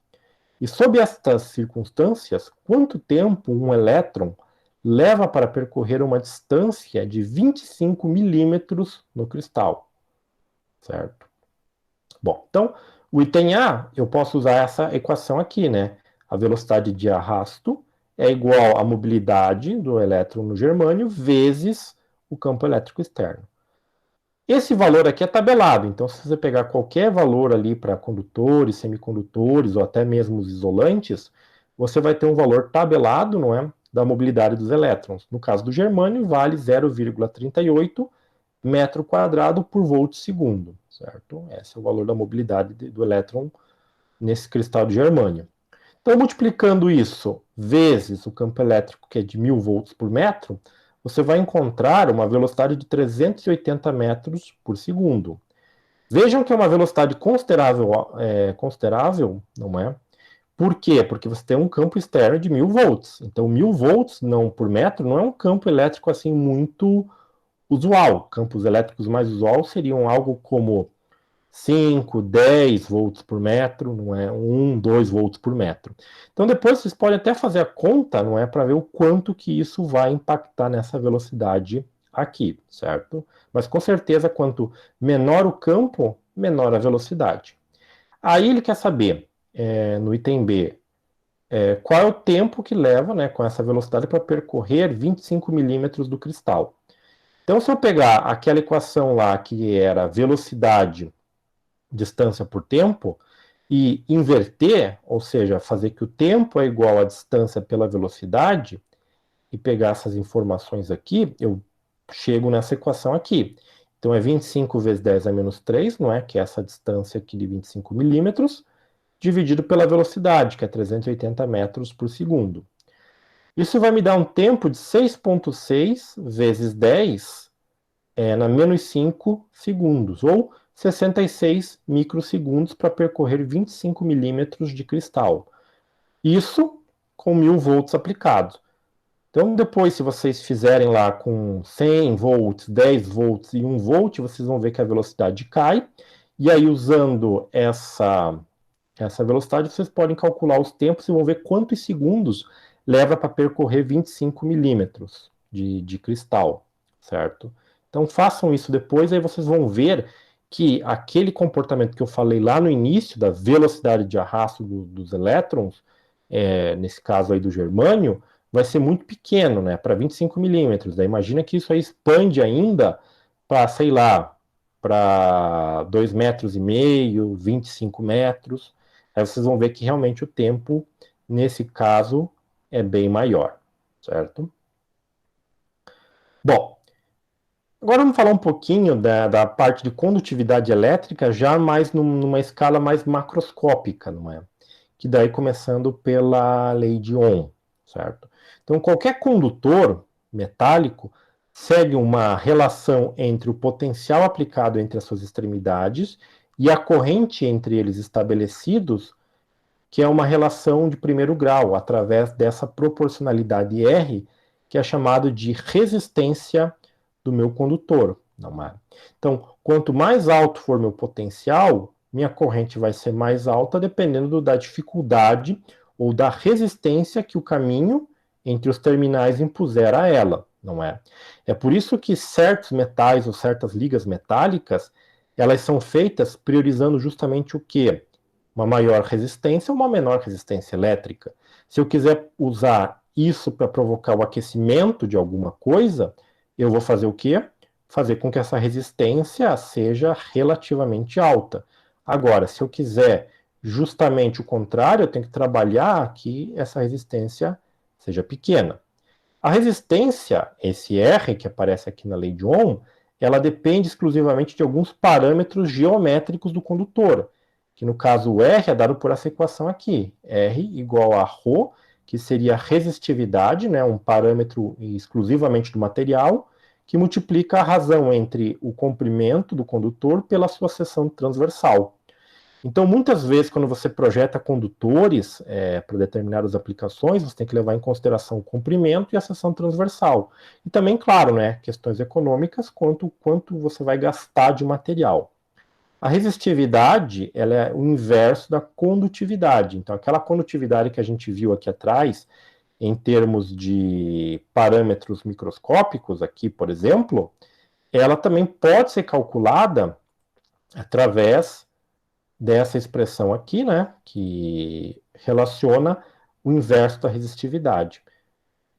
E sob estas circunstâncias, quanto tempo um elétron leva para percorrer uma distância de 25 milímetros no cristal, certo? Bom, então, o item A, eu posso usar essa equação aqui, né? A velocidade de arrasto é igual à mobilidade do elétron no germânio vezes o campo elétrico externo. Esse valor aqui é tabelado, então se você pegar qualquer valor ali para condutores, semicondutores ou até mesmo os isolantes, você vai ter um valor tabelado, não é? Da mobilidade dos elétrons. No caso do germânio, vale 0,38 metro quadrado por volt segundo, certo? Esse é o valor da mobilidade do elétron nesse cristal de germânio. Então, multiplicando isso vezes o campo elétrico, que é de 1000 volts por metro, você vai encontrar uma velocidade de 380 metros por segundo. Vejam que é uma velocidade considerável, não é? Por quê? Porque você tem um campo externo de 1000 volts. Então, 1000 volts não por metro não é um campo elétrico assim muito usual. Campos elétricos mais usual seriam algo como 5, 10 volts por metro, não é 1, 2 volts por metro. Então depois vocês podem até fazer a conta, não é, para ver o quanto que isso vai impactar nessa velocidade aqui, certo? Mas com certeza quanto menor o campo, menor a velocidade. Aí ele quer saber, no item B, qual é o tempo que leva, né, com essa velocidade para percorrer 25 milímetros do cristal. Então se eu pegar aquela equação lá que era velocidade distância por tempo, e inverter, ou seja, fazer que o tempo é igual à distância pela velocidade, e pegar essas informações aqui, eu chego nessa equação aqui. Então é 25 vezes 10 a menos 3, não é? Que é essa distância aqui de 25 milímetros, dividido pela velocidade, que é 380 metros por segundo. Isso vai me dar um tempo de 6,6 vezes 10 na menos 5 segundos, ou 66 microsegundos para percorrer 25 milímetros de cristal. Isso com 1000 volts aplicados. Então, depois, se vocês fizerem lá com 100 volts, 10 volts e 1 volt, vocês vão ver que a velocidade cai. E aí, usando essa velocidade, vocês podem calcular os tempos e vão ver quantos segundos leva para percorrer 25 milímetros de cristal, certo? Então façam isso depois, aí vocês vão ver que aquele comportamento que eu falei lá no início, da velocidade de arrasto dos elétrons, nesse caso aí do germânio, vai ser muito pequeno, né? Para 25 milímetros. Daí imagina que isso aí expande ainda para, sei lá, para 2,5 metros, 25 metros. Aí vocês vão ver que realmente o tempo, nesse caso, é bem maior, certo? Bom, agora vamos falar um pouquinho da parte de condutividade elétrica, já mais numa escala mais macroscópica, não é? Que daí começando pela lei de Ohm, certo? Então, qualquer condutor metálico segue uma relação entre o potencial aplicado entre as suas extremidades e a corrente entre eles estabelecidos, que é uma relação de primeiro grau, através dessa proporcionalidade R, que é chamado de resistência do meu condutor. Não é? Então, quanto mais alto for meu potencial, minha corrente vai ser mais alta, dependendo da dificuldade ou da resistência que o caminho entre os terminais impuser a ela, não é? É por isso que certos metais ou certas ligas metálicas, elas são feitas priorizando justamente o quê? Uma maior resistência ou uma menor resistência elétrica. Se eu quiser usar isso para provocar o aquecimento de alguma coisa, eu vou fazer o quê? Fazer com que essa resistência seja relativamente alta. Agora, se eu quiser justamente o contrário, eu tenho que trabalhar que essa resistência seja pequena. A resistência, esse R que aparece aqui na lei de Ohm, ela depende exclusivamente de alguns parâmetros geométricos do condutor, que no caso o R é dado por essa equação aqui, R igual a ρ, que seria a resistividade, né, um parâmetro exclusivamente do material, que multiplica a razão entre o comprimento do condutor pela sua seção transversal. Então, muitas vezes, quando você projeta condutores para determinadas aplicações, você tem que levar em consideração o comprimento e a seção transversal. E também, claro, né, questões econômicas, quanto você vai gastar de material. A resistividade, ela é o inverso da condutividade. Então, aquela condutividade que a gente viu aqui atrás, em termos de parâmetros microscópicos, aqui, por exemplo, ela também pode ser calculada através dessa expressão aqui, né, que relaciona o inverso da resistividade.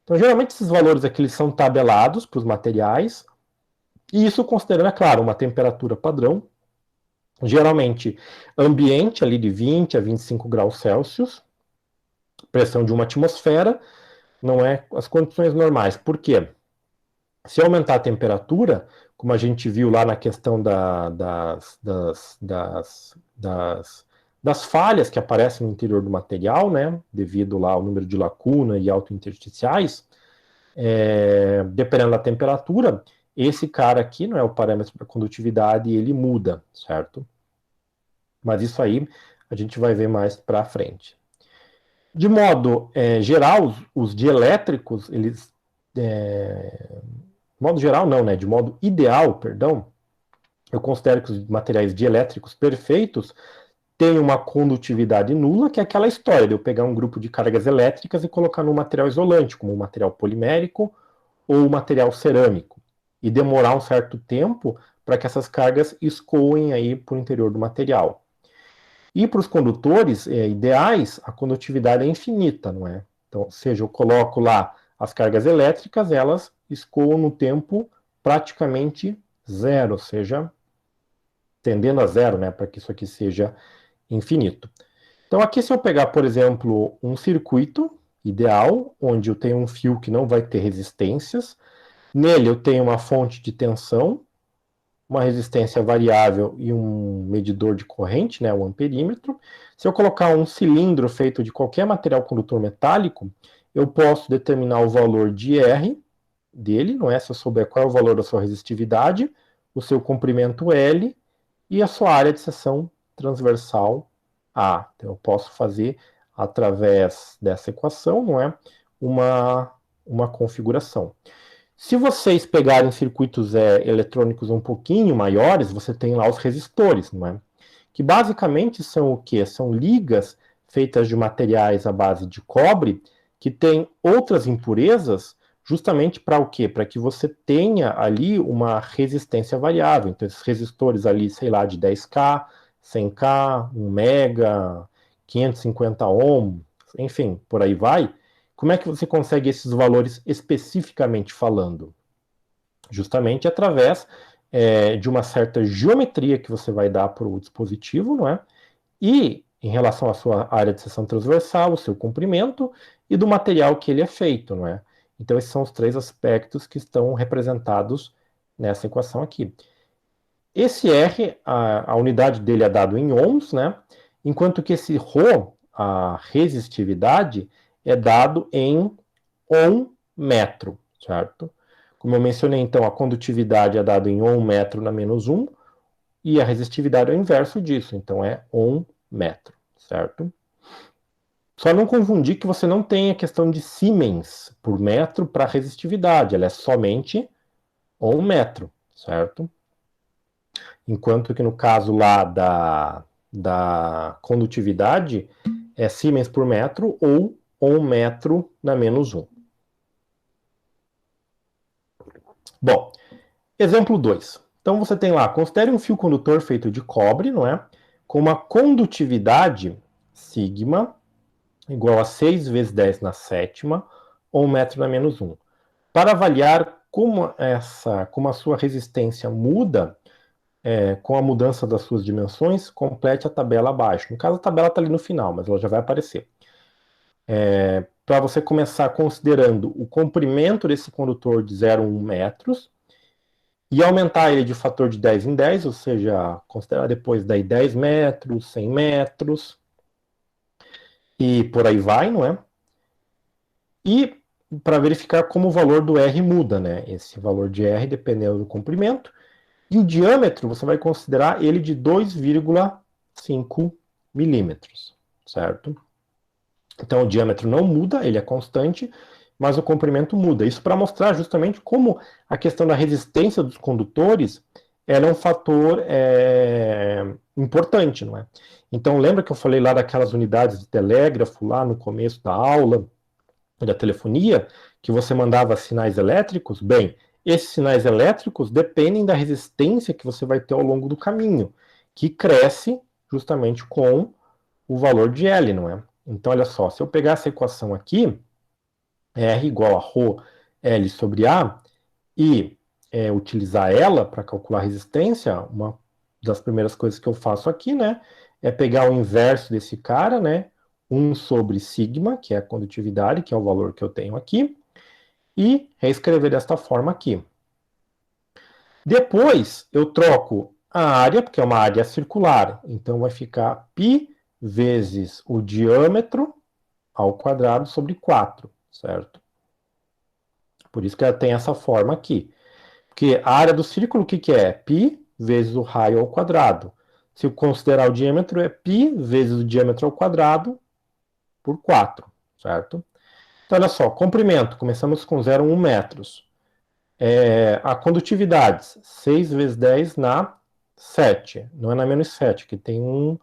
Então, geralmente, esses valores aqui eles são tabelados para os materiais, e isso considerando, é claro, uma temperatura padrão, geralmente ambiente ali de 20 a 25 graus Celsius, pressão de uma atmosfera, não é as condições normais. Por quê? Se aumentar a temperatura, como a gente viu lá na questão das falhas que aparecem no interior do material, né, devido lá ao número de lacuna e autointersticiais, dependendo da temperatura, esse cara aqui não é o parâmetro da condutividade e ele muda, certo? Mas isso aí a gente vai ver mais para frente. De modo geral, os dielétricos, eles... de modo geral, não, né? De modo ideal, perdão, eu considero que os materiais dielétricos perfeitos têm uma condutividade nula, que é aquela história de eu pegar um grupo de cargas elétricas e colocar num material isolante, como um material polimérico ou material cerâmico, e demorar um certo tempo para que essas cargas escoem aí para o interior do material. E para os condutores ideais, a condutividade é infinita, não é? Então, ou seja, eu coloco lá as cargas elétricas, elas escoam no tempo praticamente zero, ou seja, tendendo a zero, né, para que isso aqui seja infinito. Então, aqui, se eu pegar, por exemplo, um circuito ideal, onde eu tenho um fio que não vai ter resistências, nele eu tenho uma fonte de tensão, uma resistência variável e um medidor de corrente, né, o amperímetro. Se eu colocar um cilindro feito de qualquer material condutor metálico, eu posso determinar o valor de R dele, não é? Se eu souber qual é o valor da sua resistividade, o seu comprimento L e a sua área de seção transversal A. Então, eu posso fazer, através dessa equação, não é? Uma configuração. Se vocês pegarem circuitos eletrônicos um pouquinho maiores, você tem lá os resistores, não é? Que basicamente são o quê? São ligas feitas de materiais à base de cobre que têm outras impurezas justamente para o quê? Para que você tenha ali uma resistência variável. Então, esses resistores ali, sei lá, de 10K, 100K, 1 mega, 550 ohm, enfim, por aí vai. Como é que você consegue esses valores especificamente falando? Justamente através de uma certa geometria que você vai dar para o dispositivo, não é? E em relação à sua área de seção transversal, o seu comprimento e do material que ele é feito, não é? Então, esses são os três aspectos que estão representados nessa equação aqui. Esse R, a unidade dele é dado em ohms, né? Enquanto que esse ρ, a resistividade, é dado em ohm metro, certo? Como eu mencionei, então, a condutividade é dada em ohm metro na menos 1, e a resistividade é o inverso disso, então é ohm metro, certo? Só não confundir que você não tem a questão de Siemens por metro para resistividade, ela é somente ohm metro, certo? Enquanto que no caso lá da condutividade é Siemens por metro ou ohm metro na menos 1. Bom, exemplo 2. Então você tem lá, considere um fio condutor feito de cobre, não é? Com uma condutividade sigma igual a 6 vezes 10 na sétima, ou 1 metro na menos 1. Para avaliar como a sua resistência muda com a mudança das suas dimensões, complete a tabela abaixo. No caso, a tabela está ali no final, mas ela já vai aparecer. Para você começar considerando o comprimento desse condutor de 0,1 metros, e aumentar ele de fator de 10 em 10, ou seja, considerar depois daí 10 metros, 100 metros, e por aí vai, não é? E para verificar como o valor do R muda, né? Esse valor de R dependendo do comprimento. E o diâmetro, você vai considerar ele de 2,5 milímetros, certo? Então o diâmetro não muda, ele é constante, mas o comprimento muda. Isso para mostrar justamente como a questão da resistência dos condutores ela é um fator importante, não é? Então lembra que eu falei lá daquelas unidades de telégrafo lá no começo da aula, da telefonia, que você mandava sinais elétricos? Bem, esses sinais elétricos dependem da resistência que você vai ter ao longo do caminho, que cresce justamente com o valor de L, não é? Então, olha só, se eu pegar essa equação aqui, R igual a ρ L sobre A, e utilizar ela para calcular a resistência, uma das primeiras coisas que eu faço aqui, né, é pegar o inverso desse cara, né, 1 sobre sigma, que é a condutividade, que é o valor que eu tenho aqui, e reescrever desta forma aqui. Depois, eu troco a área, porque é uma área circular, então vai ficar π vezes o diâmetro ao quadrado sobre 4, certo? Por isso que ela tem essa forma aqui. Porque a área do círculo, o que é? Π vezes o raio ao quadrado. Se eu considerar o diâmetro, é π vezes o diâmetro ao quadrado por 4, certo? Então, olha só, comprimento, começamos com 0,1 metros. A condutividade, 6 vezes 10 na 7, não é na menos 7, que tem um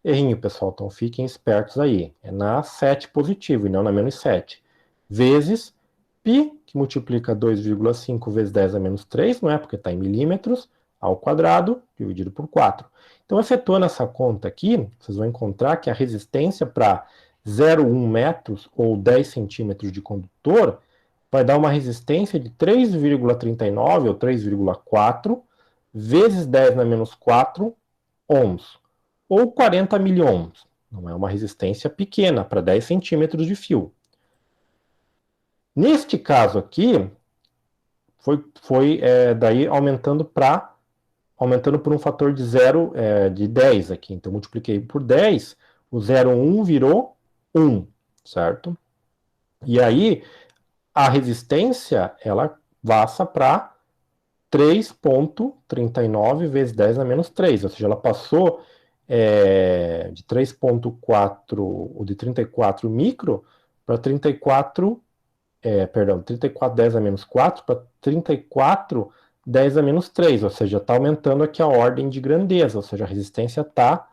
errinho, pessoal, então fiquem espertos aí. É na 7 positivo e não na menos 7. Vezes π, que multiplica 2,5 vezes 10 a menos 3, não é? Porque está em milímetros, ao quadrado, dividido por 4. Então, efetuando essa conta aqui, vocês vão encontrar que a resistência para 0,1 metros ou 10 centímetros de condutor vai dar uma resistência de 3,39 ou 3,4 vezes 10 na menos 4 ohms, ou 40 miliohms. Não é uma resistência pequena para 10 centímetros de fio. Neste caso aqui, foi daí aumentando por um fator de 0, de 10 aqui. Então, multipliquei por 10, o 0,1 virou 1, certo? E aí, a resistência, ela passa para 3,39 vezes 10 a menos 3, ou seja, ela passou de 3,4 ou de 34 micro para 34, 34 10 a menos 4 para 34 10 a menos 3, ou seja, está aumentando aqui a ordem de grandeza, ou seja, a resistência está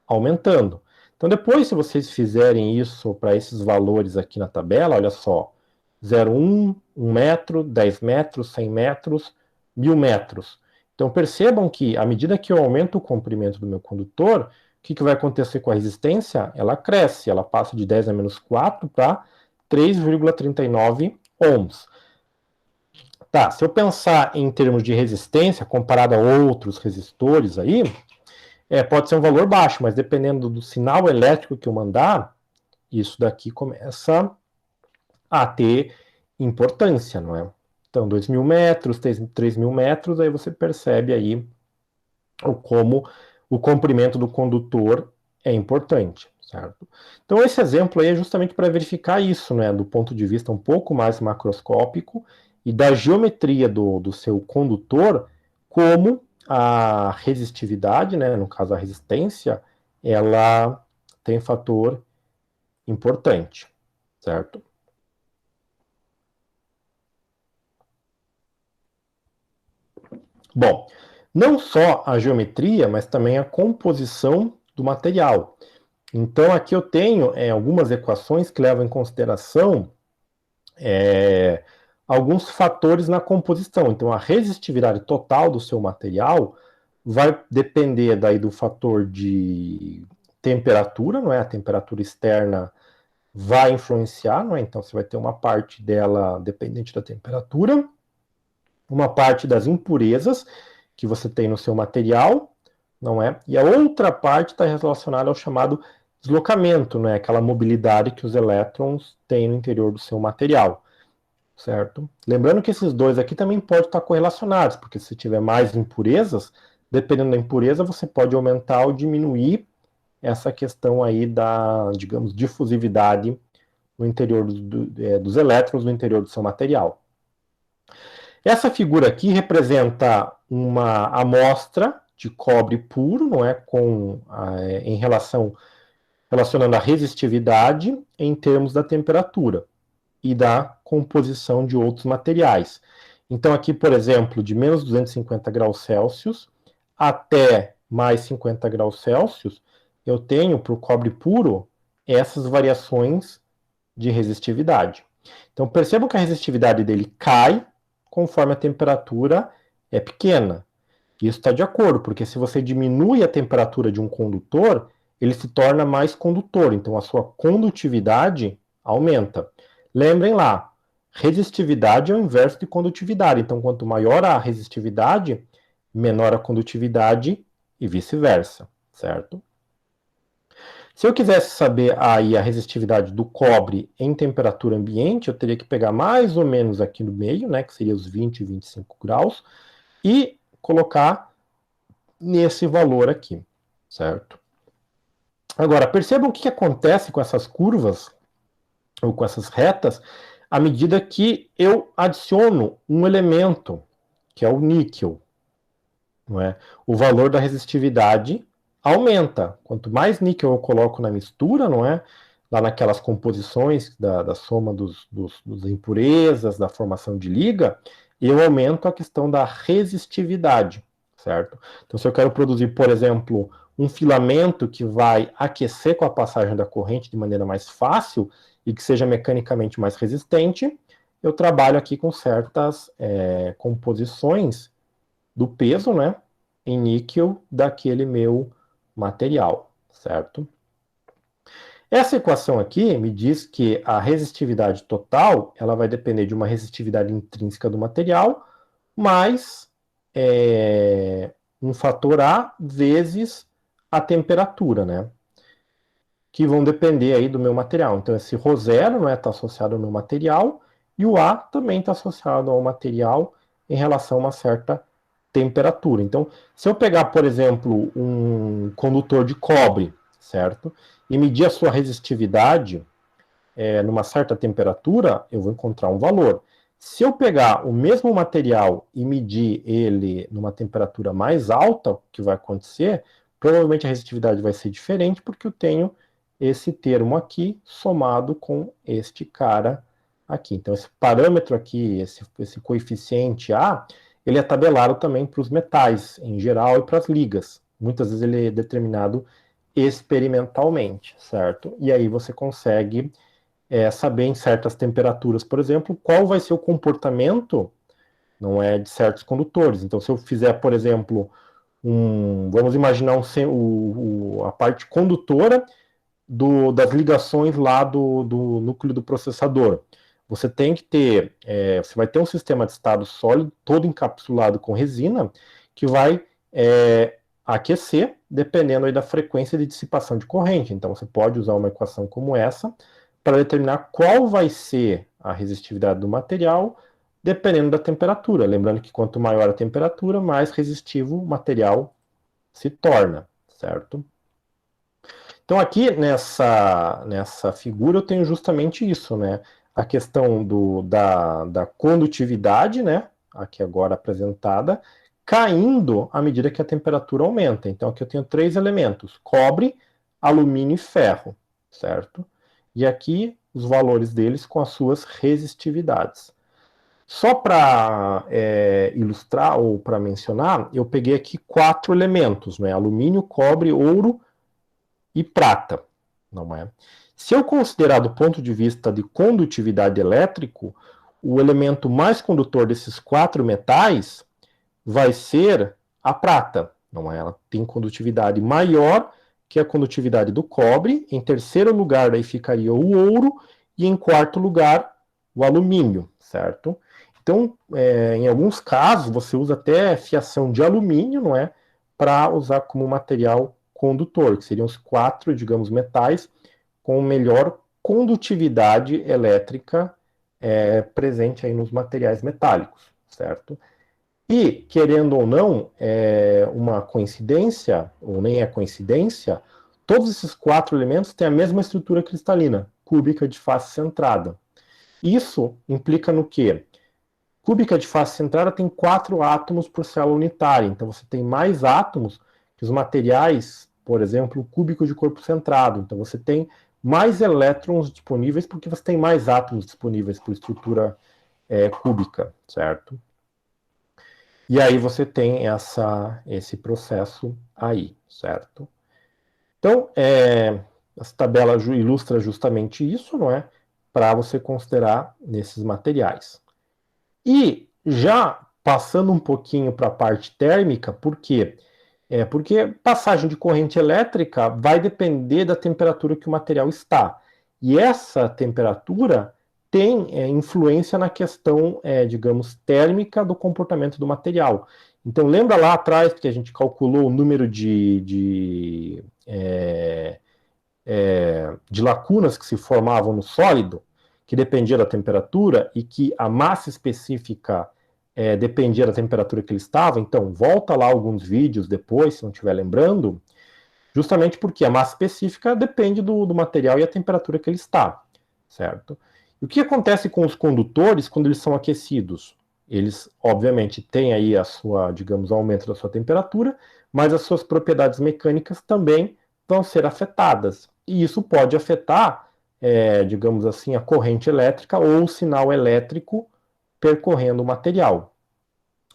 aumentando. Então, depois, se vocês fizerem isso para esses valores aqui na tabela, olha só, 0,1, 1 metro, 10 metros, 100 metros, 1000 metros. Então, percebam que, à medida que eu aumento o comprimento do meu condutor, o que vai acontecer com a resistência? Ela cresce, ela passa de 10 a menos 4 para 3,39 ohms. Tá, se eu pensar em termos de resistência, comparado a outros resistores aí, pode ser um valor baixo, mas dependendo do sinal elétrico que eu mandar, isso daqui começa a ter importância, não é? Então, 2.000 metros, 3.000 metros, aí você percebe aí como o comprimento do condutor é importante, certo? Então, esse exemplo aí é justamente para verificar isso, né, do ponto de vista um pouco mais macroscópico e da geometria do seu condutor, como a resistividade, né, no caso a resistência, ela tem fator importante, certo? Bom, não só a geometria, mas também a composição do material. Então, aqui eu tenho algumas equações que levam em consideração alguns fatores na composição. Então, a resistividade total do seu material vai depender daí do fator de temperatura, não é? A temperatura externa vai influenciar, não é? Então, você vai ter uma parte dela dependente da temperatura, uma parte das impurezas que você tem no seu material, não é? E a outra parte está relacionada ao chamado deslocamento, né? Aquela mobilidade que os elétrons têm no interior do seu material, certo? Lembrando que esses dois aqui também podem estar correlacionados, porque se tiver mais impurezas, dependendo da impureza, você pode aumentar ou diminuir essa questão aí da, digamos, difusividade no interior dos elétrons no interior do seu material. Essa figura aqui representa uma amostra de cobre puro, não é, em relacionando a resistividade em termos da temperatura e da composição de outros materiais. Então aqui, por exemplo, de menos 250 graus Celsius até mais 50 graus Celsius, eu tenho para o cobre puro essas variações de resistividade. Então percebam que a resistividade dele cai conforme a temperatura é pequena. Isso está de acordo, porque se você diminui a temperatura de um condutor, ele se torna mais condutor, então a sua condutividade aumenta. Lembrem lá, resistividade é o inverso de condutividade, então quanto maior a resistividade, menor a condutividade e vice-versa, certo? Se eu quisesse saber aí a resistividade do cobre em temperatura ambiente, eu teria que pegar mais ou menos aqui no meio, né, que seria os 20 e 25 graus, e colocar nesse valor aqui, certo? Agora, percebam o que acontece com essas curvas, ou com essas retas, à medida que eu adiciono um elemento, que é o níquel, não é? O valor da resistividade aumenta. Quanto mais níquel eu coloco na mistura, não é? lá naquelas composições da soma dos impurezas, da formação de liga, eu aumento a questão da resistividade, certo? Então, se eu quero produzir, por exemplo, um filamento que vai aquecer com a passagem da corrente de maneira mais fácil e que seja mecanicamente mais resistente, eu trabalho aqui com certas composições do peso, né, em níquel daquele meu material, certo? Essa equação aqui me diz que a resistividade total ela vai depender de uma resistividade intrínseca do material mais um fator A vezes a temperatura, né? Que vão depender aí do meu material. Então, esse ρ0 está associado ao meu material e o A também está associado ao material em relação a uma certa temperatura. Então, se eu pegar, por exemplo, um condutor de cobre, certo? E medir a sua resistividade numa certa temperatura, eu vou encontrar um valor. Se eu pegar o mesmo material e medir ele numa temperatura mais alta, o que vai acontecer? Provavelmente a resistividade vai ser diferente, porque eu tenho esse termo aqui somado com este cara aqui. Então, esse parâmetro aqui, esse coeficiente A, ele é tabelado também para os metais em geral e para as ligas. Muitas vezes ele é determinado experimentalmente, certo? E aí você consegue saber em certas temperaturas, por exemplo, qual vai ser o comportamento, não é, de certos condutores. Então, se eu fizer, por exemplo, vamos imaginar a parte condutora das ligações lá do núcleo do processador. Você tem que ter, você vai ter um sistema de estado sólido, todo encapsulado com resina, que vai aquecer, dependendo aí da frequência de dissipação de corrente. Então, você pode usar uma equação como essa, para determinar qual vai ser a resistividade do material, dependendo da temperatura. Lembrando que quanto maior a temperatura, mais resistivo o material se torna, certo? Então aqui nessa figura eu tenho justamente isso, né? A questão da condutividade, né? Aqui agora apresentada, caindo à medida que a temperatura aumenta. Então aqui eu tenho 3 elementos: cobre, alumínio e ferro, certo? E aqui os valores deles com as suas resistividades. Só para ilustrar ou para mencionar, eu peguei aqui 4 elementos, né? Alumínio, cobre, ouro e prata, não é? Se eu considerar do ponto de vista de condutividade elétrico, o elemento mais condutor desses 4 metais vai ser a prata, não é? Ela tem condutividade maior que a condutividade do cobre. Em terceiro lugar, daí ficaria o ouro, e em quarto lugar, o alumínio, certo? Então, em alguns casos, você usa até fiação de alumínio, não é? Para usar como material condutor, que seriam os 4, digamos, metais com melhor condutividade elétrica presente aí nos materiais metálicos, certo? E, querendo ou não, uma coincidência, ou nem é coincidência, todos esses 4 elementos têm a mesma estrutura cristalina, cúbica de face centrada. Isso implica no quê? Cúbica de face centrada tem 4 átomos por célula unitária, então você tem mais átomos que os materiais, por exemplo, cúbico de corpo centrado. Então você tem mais elétrons disponíveis porque você tem mais átomos disponíveis por estrutura cúbica, certo? E aí você tem esse processo aí, certo? Então, essa tabela ilustra justamente isso, não é? Para você considerar nesses materiais. E já passando um pouquinho para a parte térmica, por quê? Porque passagem de corrente elétrica vai depender da temperatura que o material está. E essa temperatura tem influência na questão, digamos, térmica do comportamento do material. Então, lembra lá atrás que a gente calculou o número de lacunas que se formavam no sólido, que dependia da temperatura, e que a massa específica dependia da temperatura que ele estava? Então, volta lá alguns vídeos depois, se não estiver lembrando, justamente porque a massa específica depende do material e a temperatura que ele está, certo? E o que acontece com os condutores quando eles são aquecidos? Eles, obviamente, têm aí a sua, digamos, aumento da sua temperatura, mas as suas propriedades mecânicas também vão ser afetadas. E isso pode afetar digamos assim, a corrente elétrica ou o sinal elétrico percorrendo o material,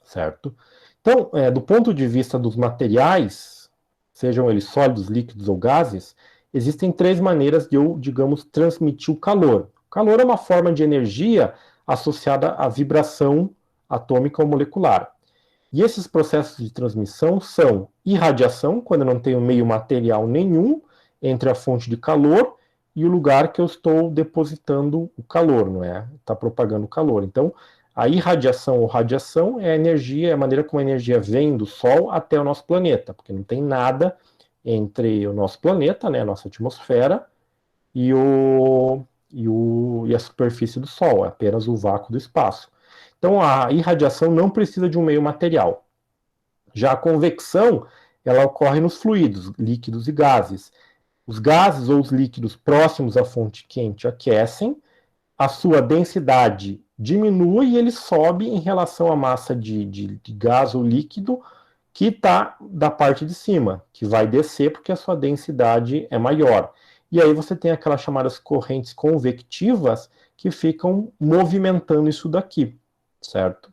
certo? Então, do ponto de vista dos materiais, sejam eles sólidos, líquidos ou gases, existem três maneiras de eu, digamos, transmitir o calor. O calor é uma forma de energia associada à vibração atômica ou molecular. E esses processos de transmissão são irradiação, quando eu não tenho meio material nenhum entre a fonte de calor e o lugar que eu estou depositando o calor, não é? Está propagando o calor. Então, a irradiação ou radiação é a energia, é a maneira como a energia vem do Sol até o nosso planeta, porque não tem nada entre o nosso planeta, né, a nossa atmosfera, e a superfície do Sol, é apenas o vácuo do espaço. Então, a irradiação não precisa de um meio material. Já a convecção, ela ocorre nos fluidos, líquidos e gases. Os gases ou os líquidos próximos à fonte quente aquecem, a sua densidade diminui e ele sobe em relação à massa de gás ou líquido que está da parte de cima, que vai descer porque a sua densidade é maior. E aí você tem aquelas chamadas correntes convectivas que ficam movimentando isso daqui, certo?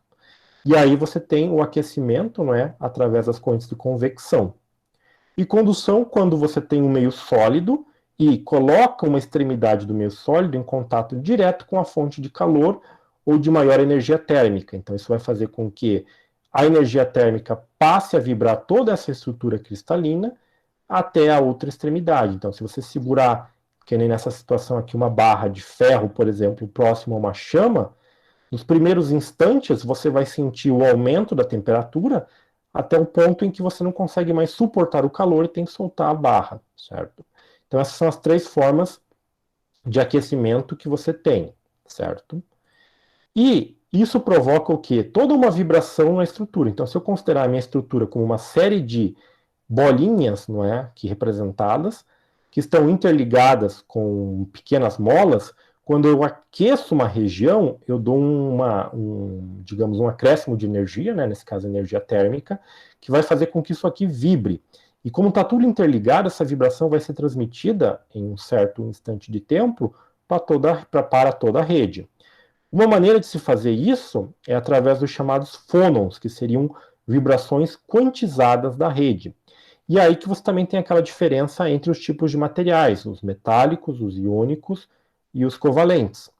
E aí você tem o aquecimento, não é, através das correntes de convecção. E condução, quando você tem um meio sólido e coloca uma extremidade do meio sólido em contato direto com a fonte de calor ou de maior energia térmica. Então isso vai fazer com que a energia térmica passe a vibrar toda essa estrutura cristalina até a outra extremidade. Então, se você segurar, que nem nessa situação aqui, uma barra de ferro, por exemplo, próximo a uma chama, nos primeiros instantes você vai sentir o aumento da temperatura até o ponto em que você não consegue mais suportar o calor e tem que soltar a barra, certo? Então, essas são as três formas de aquecimento que você tem, certo? E isso provoca o quê? Toda uma vibração na estrutura. Então, se eu considerar a minha estrutura como uma série de bolinhas, não é, aqui representadas, que estão interligadas com pequenas molas, quando eu aqueço uma região, eu dou digamos, um acréscimo de energia, né, nesse caso energia térmica, que vai fazer com que isso aqui vibre. E como está tudo interligado, essa vibração vai ser transmitida em um certo instante de tempo para toda a rede. Uma maneira de se fazer isso é através dos chamados fônons, que seriam vibrações quantizadas da rede. E aí que você também tem aquela diferença entre os tipos de materiais, os metálicos, os iônicos e os covalentes.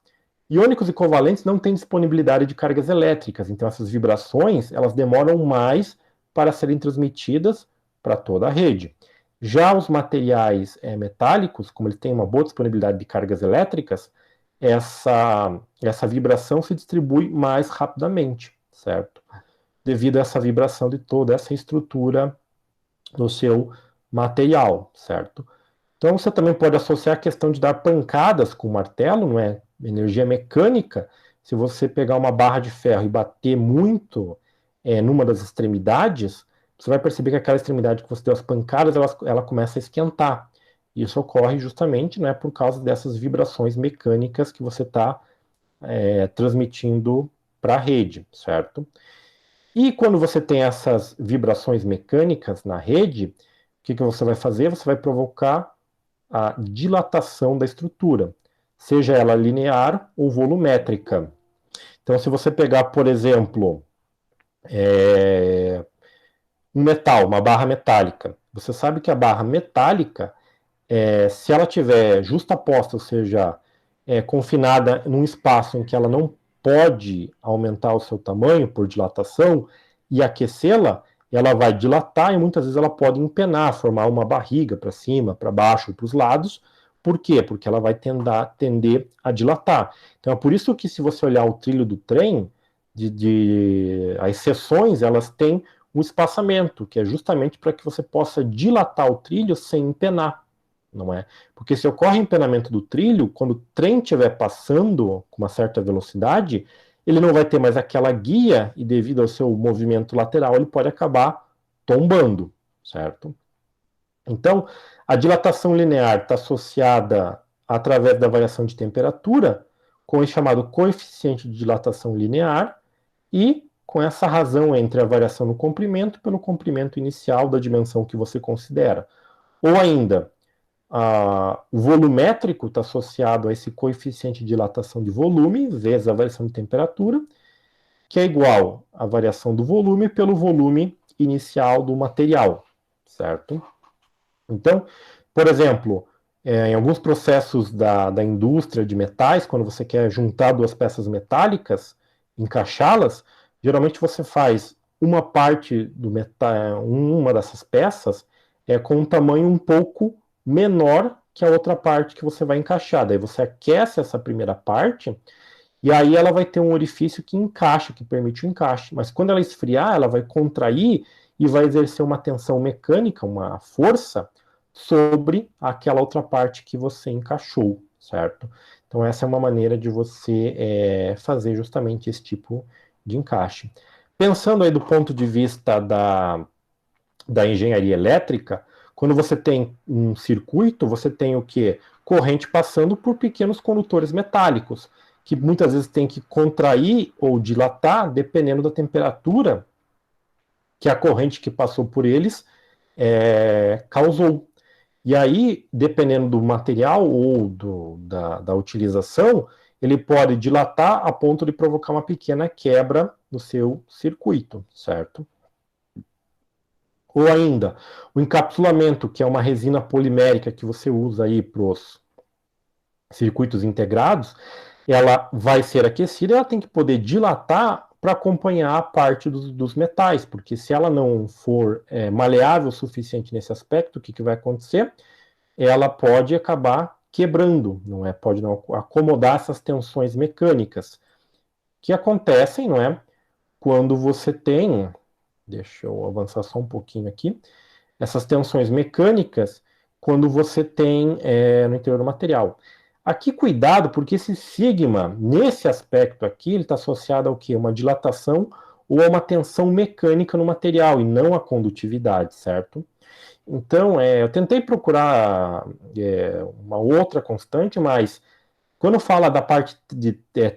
Iônicos e covalentes não têm disponibilidade de cargas elétricas, então essas vibrações elas demoram mais para serem transmitidas para toda a rede. Já os materiais metálicos, como eles têm uma boa disponibilidade de cargas elétricas, essa vibração se distribui mais rapidamente, certo? Devido a essa vibração de toda essa estrutura do seu material, certo? Então você também pode associar a questão de dar pancadas com o martelo, não é? Energia mecânica. Se você pegar uma barra de ferro e bater muito numa das extremidades, você vai perceber que aquela extremidade que você deu as pancadas, ela começa a esquentar. Isso ocorre justamente, né, por causa dessas vibrações mecânicas que você está transmitindo para a rede, certo? E quando você tem essas vibrações mecânicas na rede, o que você vai fazer? Você vai provocar a dilatação da estrutura, seja ela linear ou volumétrica. Então, se você pegar, por exemplo, um metal, uma barra metálica, você sabe que a barra metálica, se ela tiver justaposta, ou seja, confinada num espaço em que ela não pode aumentar o seu tamanho por dilatação e aquecê-la, ela vai dilatar e muitas vezes ela pode empenar, formar uma barriga para cima, para baixo, para os lados. Por quê? Porque ela vai tender a dilatar. Então é por isso que se você olhar o trilho do trem, as seções elas têm um espaçamento, que é justamente para que você possa dilatar o trilho sem empenar, não é? Porque se ocorre empenamento do trilho, quando o trem estiver passando com uma certa velocidade, ele não vai ter mais aquela guia e devido ao seu movimento lateral, ele pode acabar tombando, certo? Então, a dilatação linear está associada através da variação de temperatura com o chamado coeficiente de dilatação linear e com essa razão entre a variação no comprimento pelo comprimento inicial da dimensão que você considera. Ou ainda, o volumétrico está associado a esse coeficiente de dilatação de volume, vezes a variação de temperatura, que é igual à variação do volume pelo volume inicial do material, certo? Então, por exemplo, em alguns processos da indústria de metais, quando você quer juntar duas peças metálicas, encaixá-las, geralmente você faz uma parte do metal, uma dessas peças com um tamanho um pouco menor que a outra parte que você vai encaixar. Daí você aquece essa primeira parte e aí ela vai ter um orifício que encaixa, que permite o encaixe. Mas quando ela esfriar, ela vai contrair e vai exercer uma tensão mecânica, uma força, sobre aquela outra parte que você encaixou, certo? Então essa é uma maneira de você fazer justamente esse tipo de encaixe. Pensando aí do ponto de vista da engenharia elétrica, quando você tem um circuito, você tem o quê? Corrente passando por pequenos condutores metálicos, que muitas vezes tem que contrair ou dilatar, dependendo da temperatura que a corrente que passou por eles causou. E aí, dependendo do material ou da utilização, ele pode dilatar a ponto de provocar uma pequena quebra no seu circuito, certo? Ou ainda, o encapsulamento, que é uma resina polimérica que você usa aí para os circuitos integrados, ela vai ser aquecida e ela tem que poder dilatar para acompanhar a parte dos metais, porque se ela não for maleável o suficiente nesse aspecto, o que vai acontecer? Ela pode acabar quebrando, não é? Pode não acomodar essas tensões mecânicas que acontecem, não é? Quando você tem, deixa eu avançar só um pouquinho aqui, essas tensões mecânicas quando você tem no interior do material. Aqui, cuidado, porque esse sigma, nesse aspecto aqui, ele está associado ao quê? Uma dilatação ou a uma tensão mecânica no material, e não a condutividade, certo? Então, eu tentei procurar uma outra constante, mas quando fala da parte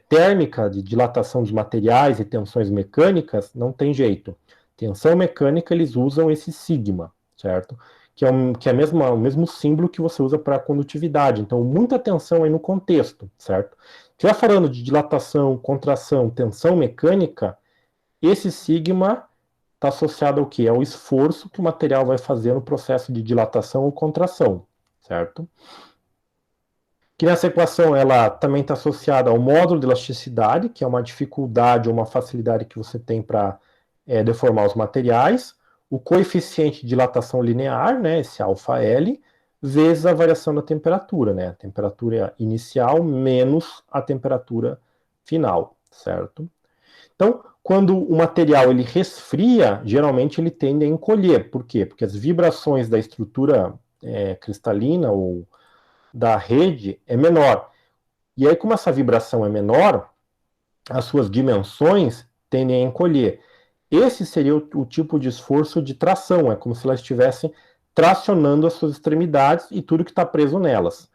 térmica, de dilatação dos materiais e tensões mecânicas, não tem jeito. Tensão mecânica, eles usam esse sigma, certo? Que é o mesmo símbolo que você usa para a condutividade. Então, muita atenção aí no contexto, certo? Se estiver falando de dilatação, contração, tensão mecânica, esse sigma está associado ao quê? Ao esforço que o material vai fazer no processo de dilatação ou contração, certo? Que nessa equação ela também está associada ao módulo de elasticidade, que é uma dificuldade ou uma facilidade que você tem para deformar os materiais, o coeficiente de dilatação linear, né, esse αL, vezes a variação da temperatura, né, a temperatura inicial menos a temperatura final, certo? Então, quando o material ele resfria, geralmente ele tende a encolher. Por quê? Porque as vibrações da estrutura cristalina ou da rede é menor. E aí, como essa vibração é menor, as suas dimensões tendem a encolher. Esse seria o tipo de esforço de tração, é como se elas estivessem tracionando as suas extremidades e tudo que está preso nelas.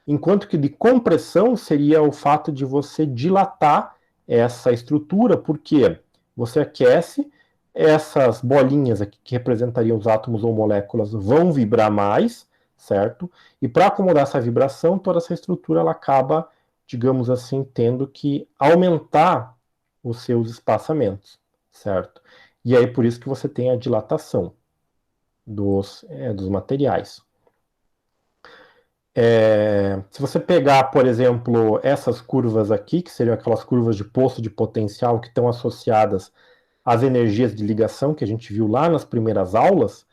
Enquanto que de compressão seria o fato de você dilatar essa estrutura, porque você aquece, essas bolinhas aqui que representariam os átomos ou moléculas vão vibrar mais, certo? E para acomodar essa vibração, toda essa estrutura ela acaba, digamos assim, tendo que aumentar os seus espaçamentos, certo? E aí por isso que você tem a dilatação dos materiais. Se você pegar, por exemplo, essas curvas aqui, que seriam aquelas curvas de poço de potencial que estão associadas às energias de ligação que a gente viu lá nas primeiras aulas,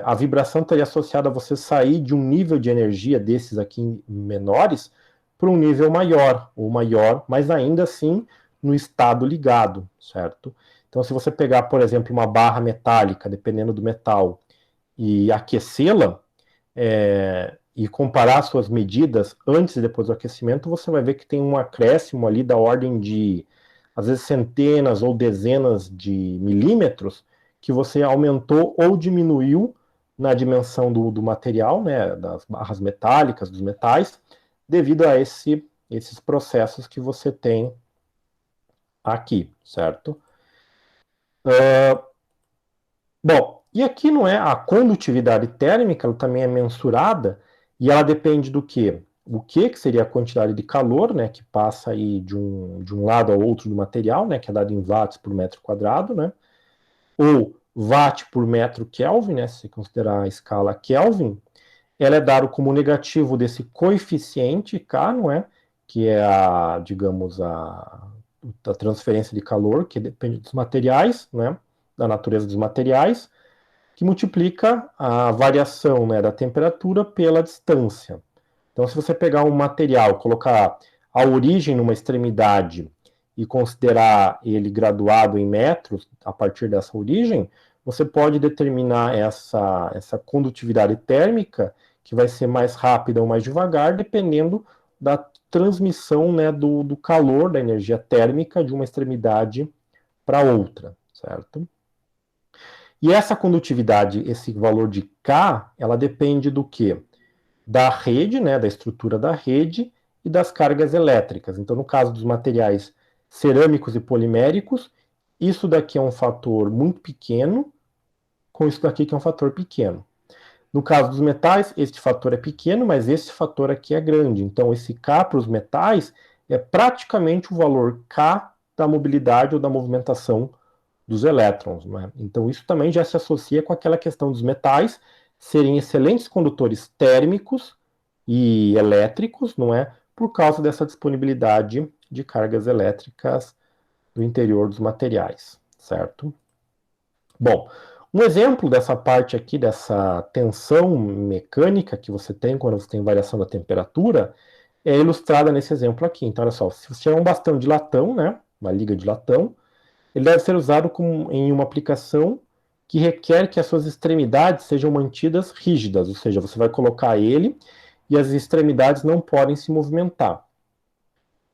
a vibração estaria associada a você sair de um nível de energia desses aqui menores para um nível maior, ou maior, mas ainda assim no estado ligado, certo? Então, se você pegar, por exemplo, uma barra metálica, dependendo do metal, e aquecê-la, e comparar suas medidas antes e depois do aquecimento, você vai ver que tem um acréscimo ali da ordem de, às vezes, centenas ou dezenas de milímetros, que você aumentou ou diminuiu na dimensão do material, né, das barras metálicas, dos metais, devido a esses processos que você tem aqui, certo? Bom, E aqui não é a condutividade térmica, ela também é mensurada, e ela depende do quê? O que seria a quantidade de calor, né, que passa aí de um lado ao outro do material, né, que é dado em watts por metro quadrado, né, ou watt por metro Kelvin, né, se você considerar a escala Kelvin, ela é dado como negativo desse coeficiente K, não é? Que é a, digamos, a transferência de calor, que depende dos materiais, né, da natureza dos materiais, que multiplica a variação, né, da temperatura pela distância. Então, se você pegar um material, colocar a origem numa extremidade e considerar ele graduado em metros a partir dessa origem, você pode determinar essa condutividade térmica, que vai ser mais rápida ou mais devagar, dependendo da transmissão, né, do calor, da energia térmica de uma extremidade para outra, certo? E essa condutividade, esse valor de K, ela depende do quê? Da rede, né, da estrutura da rede e das cargas elétricas. Então, no caso dos materiais cerâmicos e poliméricos, isso daqui é um fator muito pequeno, com isso daqui que é um fator pequeno. No caso dos metais, este fator é pequeno, mas esse fator aqui é grande. Então, esse K para os metais é praticamente o valor K da mobilidade ou da movimentação dos elétrons. Né? Então, isso também já se associa com aquela questão dos metais serem excelentes condutores térmicos e elétricos, não é? Por causa dessa disponibilidade de cargas elétricas do interior dos materiais, certo? Bom, um exemplo dessa parte aqui, dessa tensão mecânica que você tem quando você tem variação da temperatura, é ilustrada nesse exemplo aqui. Então, olha só, se você tiver um bastão de latão, né, uma liga de latão, ele deve ser usado em uma aplicação que requer que as suas extremidades sejam mantidas rígidas, ou seja, você vai colocar ele e as extremidades não podem se movimentar.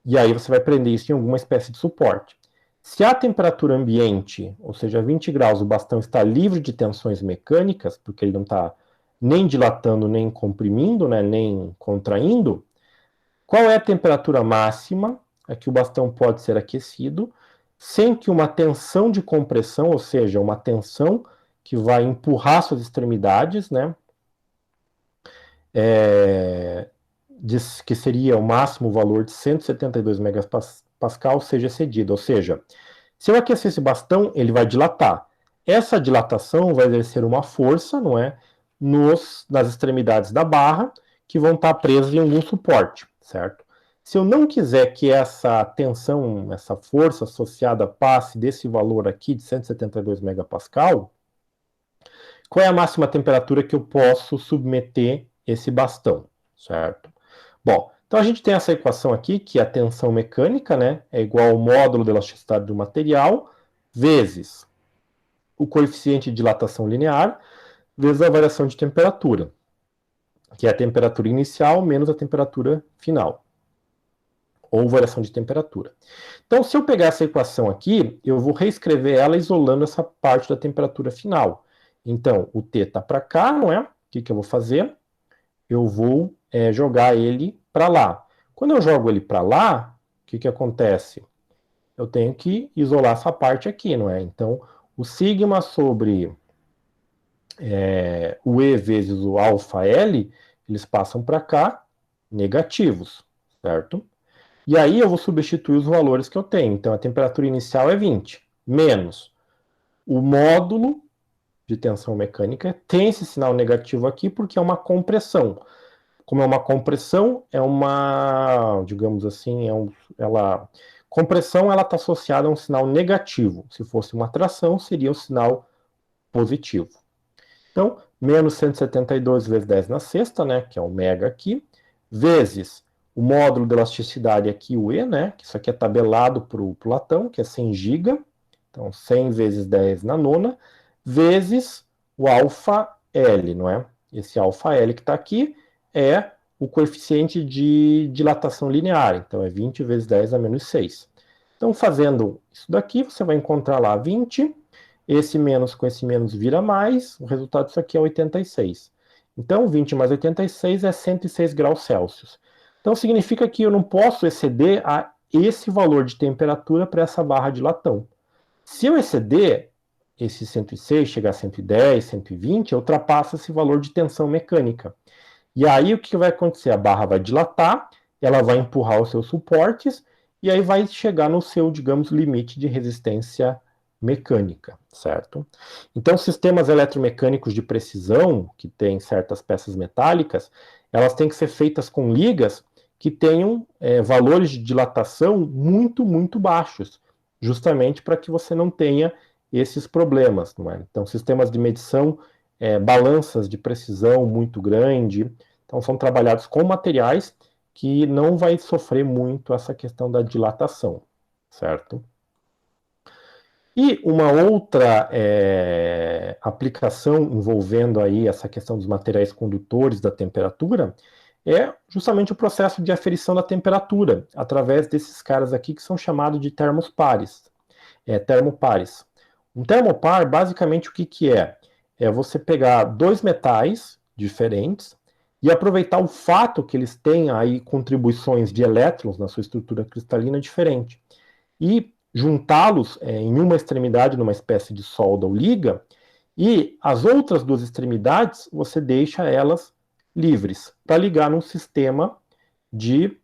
E aí você vai prender isso em alguma espécie de suporte. Se a temperatura ambiente, ou seja, 20 graus, o bastão está livre de tensões mecânicas, porque ele não está nem dilatando, nem comprimindo, né, nem contraindo, qual é a temperatura máxima a que o bastão pode ser aquecido, sem que uma tensão de compressão, ou seja, uma tensão que vai empurrar suas extremidades, né, que seria o máximo valor de 172 megapascal, seja excedido. Ou seja, se eu aquecer esse bastão, ele vai dilatar. Essa dilatação vai exercer uma força, não é, nas extremidades da barra, que vão estar presas em algum suporte, certo? Se eu não quiser que essa tensão, essa força associada passe desse valor aqui de 172 megapascal, qual é a máxima temperatura que eu posso submeter esse bastão, certo? Bom, então a gente tem essa equação aqui, que a tensão mecânica, né, é igual ao módulo de elasticidade do material, vezes o coeficiente de dilatação linear, vezes a variação de temperatura, que é a temperatura inicial menos a temperatura final, ou variação de temperatura. Então, se eu pegar essa equação aqui, eu vou reescrever ela isolando essa parte da temperatura final. Então, o T está para cá, não é? O que eu vou fazer? Eu vou jogar ele para lá. Quando eu jogo ele para lá, o que acontece? Eu tenho que isolar essa parte aqui, não é? Então, o sigma sobre o E vezes o alfa L, eles passam para cá, negativos, certo? E aí eu vou substituir os valores que eu tenho. Então, a temperatura inicial é 20, menos o módulo de tensão mecânica, tem esse sinal negativo aqui porque é uma compressão. Como é uma compressão, é uma, digamos assim, compressão ela está associada a um sinal negativo. Se fosse uma tração, seria um sinal positivo. Então, menos 172 vezes 10 na sexta, né, que é o mega aqui, vezes o módulo de elasticidade aqui, o E, né, que isso aqui é tabelado para o latão, que é 100 giga, então 100 vezes 10 na nona, vezes o alfa L, não é? Esse alfa L que está aqui é o coeficiente de dilatação linear, então é 20 vezes 10 a menos 6. Então, fazendo isso daqui, você vai encontrar lá 20, esse menos com esse menos vira mais, o resultado disso aqui é 86. Então, 20 mais 86 é 106 graus Celsius. Então, significa que eu não posso exceder a esse valor de temperatura para essa barra de latão. Se eu exceder, esse 106 chegar a 110, 120, ultrapassa esse valor de tensão mecânica. E aí o que vai acontecer? A barra vai dilatar, ela vai empurrar os seus suportes, e aí vai chegar no seu, digamos, limite de resistência mecânica, certo? Então, sistemas eletromecânicos de precisão, que têm certas peças metálicas, elas têm que ser feitas com ligas que tenham valores de dilatação muito, muito baixos, justamente para que você não tenha esses problemas, não é? Então, sistemas de medição, balanças de precisão muito grande, então são trabalhados com materiais que não vai sofrer muito essa questão da dilatação, certo? E uma outra aplicação envolvendo aí essa questão dos materiais condutores da temperatura é justamente o processo de aferição da temperatura, através desses caras aqui que são chamados de termopares. Termopares. Um termopar, basicamente, o que, que é? É você pegar dois metais diferentes e aproveitar o fato que eles têm aí contribuições de elétrons na sua estrutura cristalina diferente. E juntá-los em uma extremidade, numa espécie de solda ou liga, e as outras duas extremidades você deixa elas livres para ligar num sistema de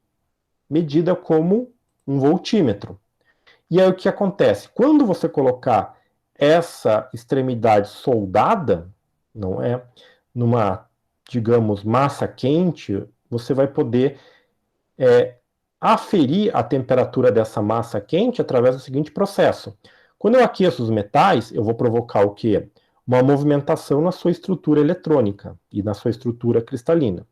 medida como um voltímetro. E aí o que acontece? Quando você colocar essa extremidade soldada, não é, numa, digamos, massa quente, você vai poder aferir a temperatura dessa massa quente através do seguinte processo. Quando eu aqueço os metais, eu vou provocar o quê? Uma movimentação na sua estrutura eletrônica e na sua estrutura cristalina.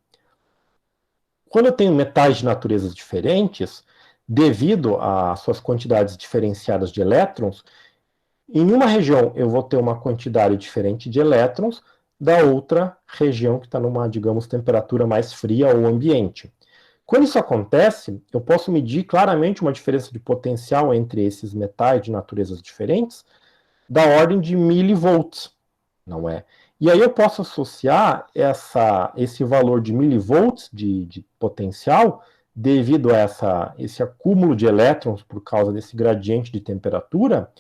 Quando eu tenho metais de naturezas diferentes, devido às suas quantidades diferenciadas de elétrons, em uma região eu vou ter uma quantidade diferente de elétrons da outra região que está numa, digamos, temperatura mais fria ou ambiente. Quando isso acontece, eu posso medir claramente uma diferença de potencial entre esses metais de naturezas diferentes da ordem de milivolts, não é? E aí eu posso associar esse valor de milivolts de potencial devido a esse acúmulo de elétrons por causa desse gradiente de temperatura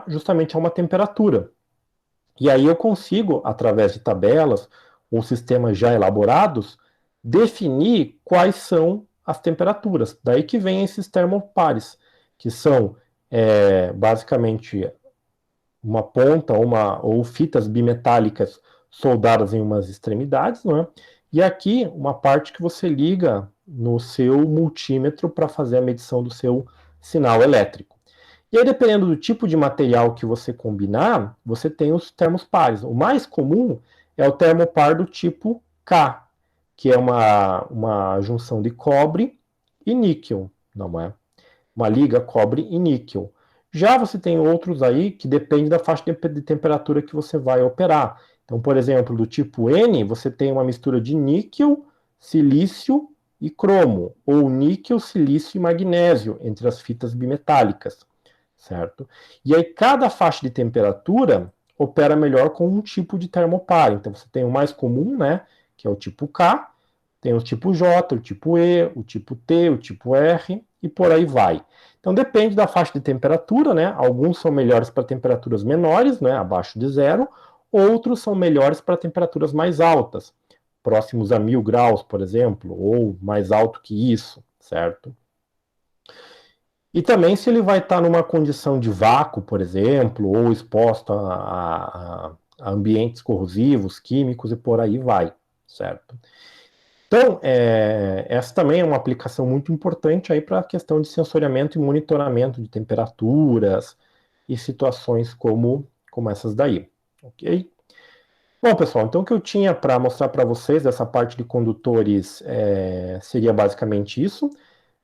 justamente a uma temperatura. E aí eu consigo, através de tabelas ou sistemas já elaborados, definir quais são as temperaturas. Daí que vem esses termopares, que são basicamente uma ponta ou fitas bimetálicas soldadas em umas extremidades, não é? E aqui uma parte que você liga no seu multímetro para fazer a medição do seu sinal elétrico. E aí, dependendo do tipo de material que você combinar, você tem os termopares. O mais comum é o termopar do tipo K, que é uma junção de cobre e níquel, não é? Uma liga cobre e níquel. Já você tem outros aí que depende da faixa de temperatura que você vai operar. Então, por exemplo, do tipo N, você tem uma mistura de níquel, silício e cromo, ou níquel, silício e magnésio entre as fitas bimetálicas, certo? E aí cada faixa de temperatura opera melhor com um tipo de termopar. Então você tem o mais comum, né, que é o tipo K, tem o tipo J, o tipo E, o tipo T, o tipo R e por aí vai. Então depende da faixa de temperatura, né? Alguns são melhores para temperaturas menores, né, abaixo de zero, outros são melhores para temperaturas mais altas, próximos a 1000 graus, por exemplo, ou mais alto que isso, certo? E também se ele vai estar numa condição de vácuo, por exemplo, ou exposto a ambientes corrosivos, químicos e por aí vai, certo? Então, essa também é uma aplicação muito importante aí para a questão de sensoriamento e monitoramento de temperaturas e situações como essas daí, ok? Bom, pessoal, então o que eu tinha para mostrar para vocês dessa parte de condutores seria basicamente isso.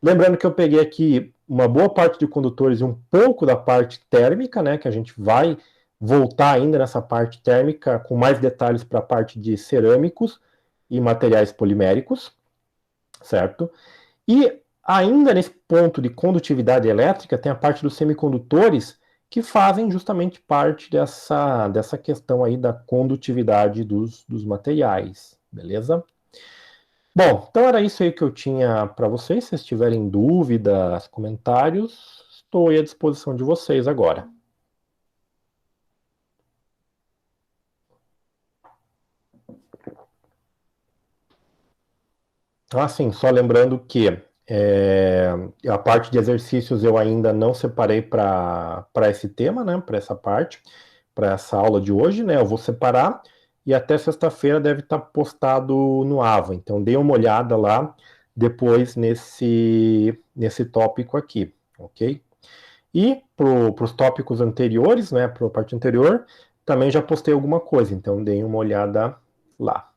Lembrando que eu peguei aqui uma boa parte de condutores e um pouco da parte térmica, né, que a gente vai voltar ainda nessa parte térmica com mais detalhes para a parte de cerâmicos e materiais poliméricos, certo? E ainda nesse ponto de condutividade elétrica tem a parte dos semicondutores que fazem justamente parte dessa questão aí da condutividade dos materiais, beleza? Bom, então era isso aí que eu tinha para vocês. Se vocês tiverem dúvidas, comentários, estou à disposição de vocês agora. Assim, só lembrando que a parte de exercícios eu ainda não separei para esse tema, né? Para essa parte, para essa aula de hoje, né? Eu vou separar e até sexta-feira deve estar postado no AVA. Então, dê uma olhada lá depois nesse tópico aqui, ok? E para os tópicos anteriores, né? Para a parte anterior, também já postei alguma coisa. Então, deem uma olhada lá.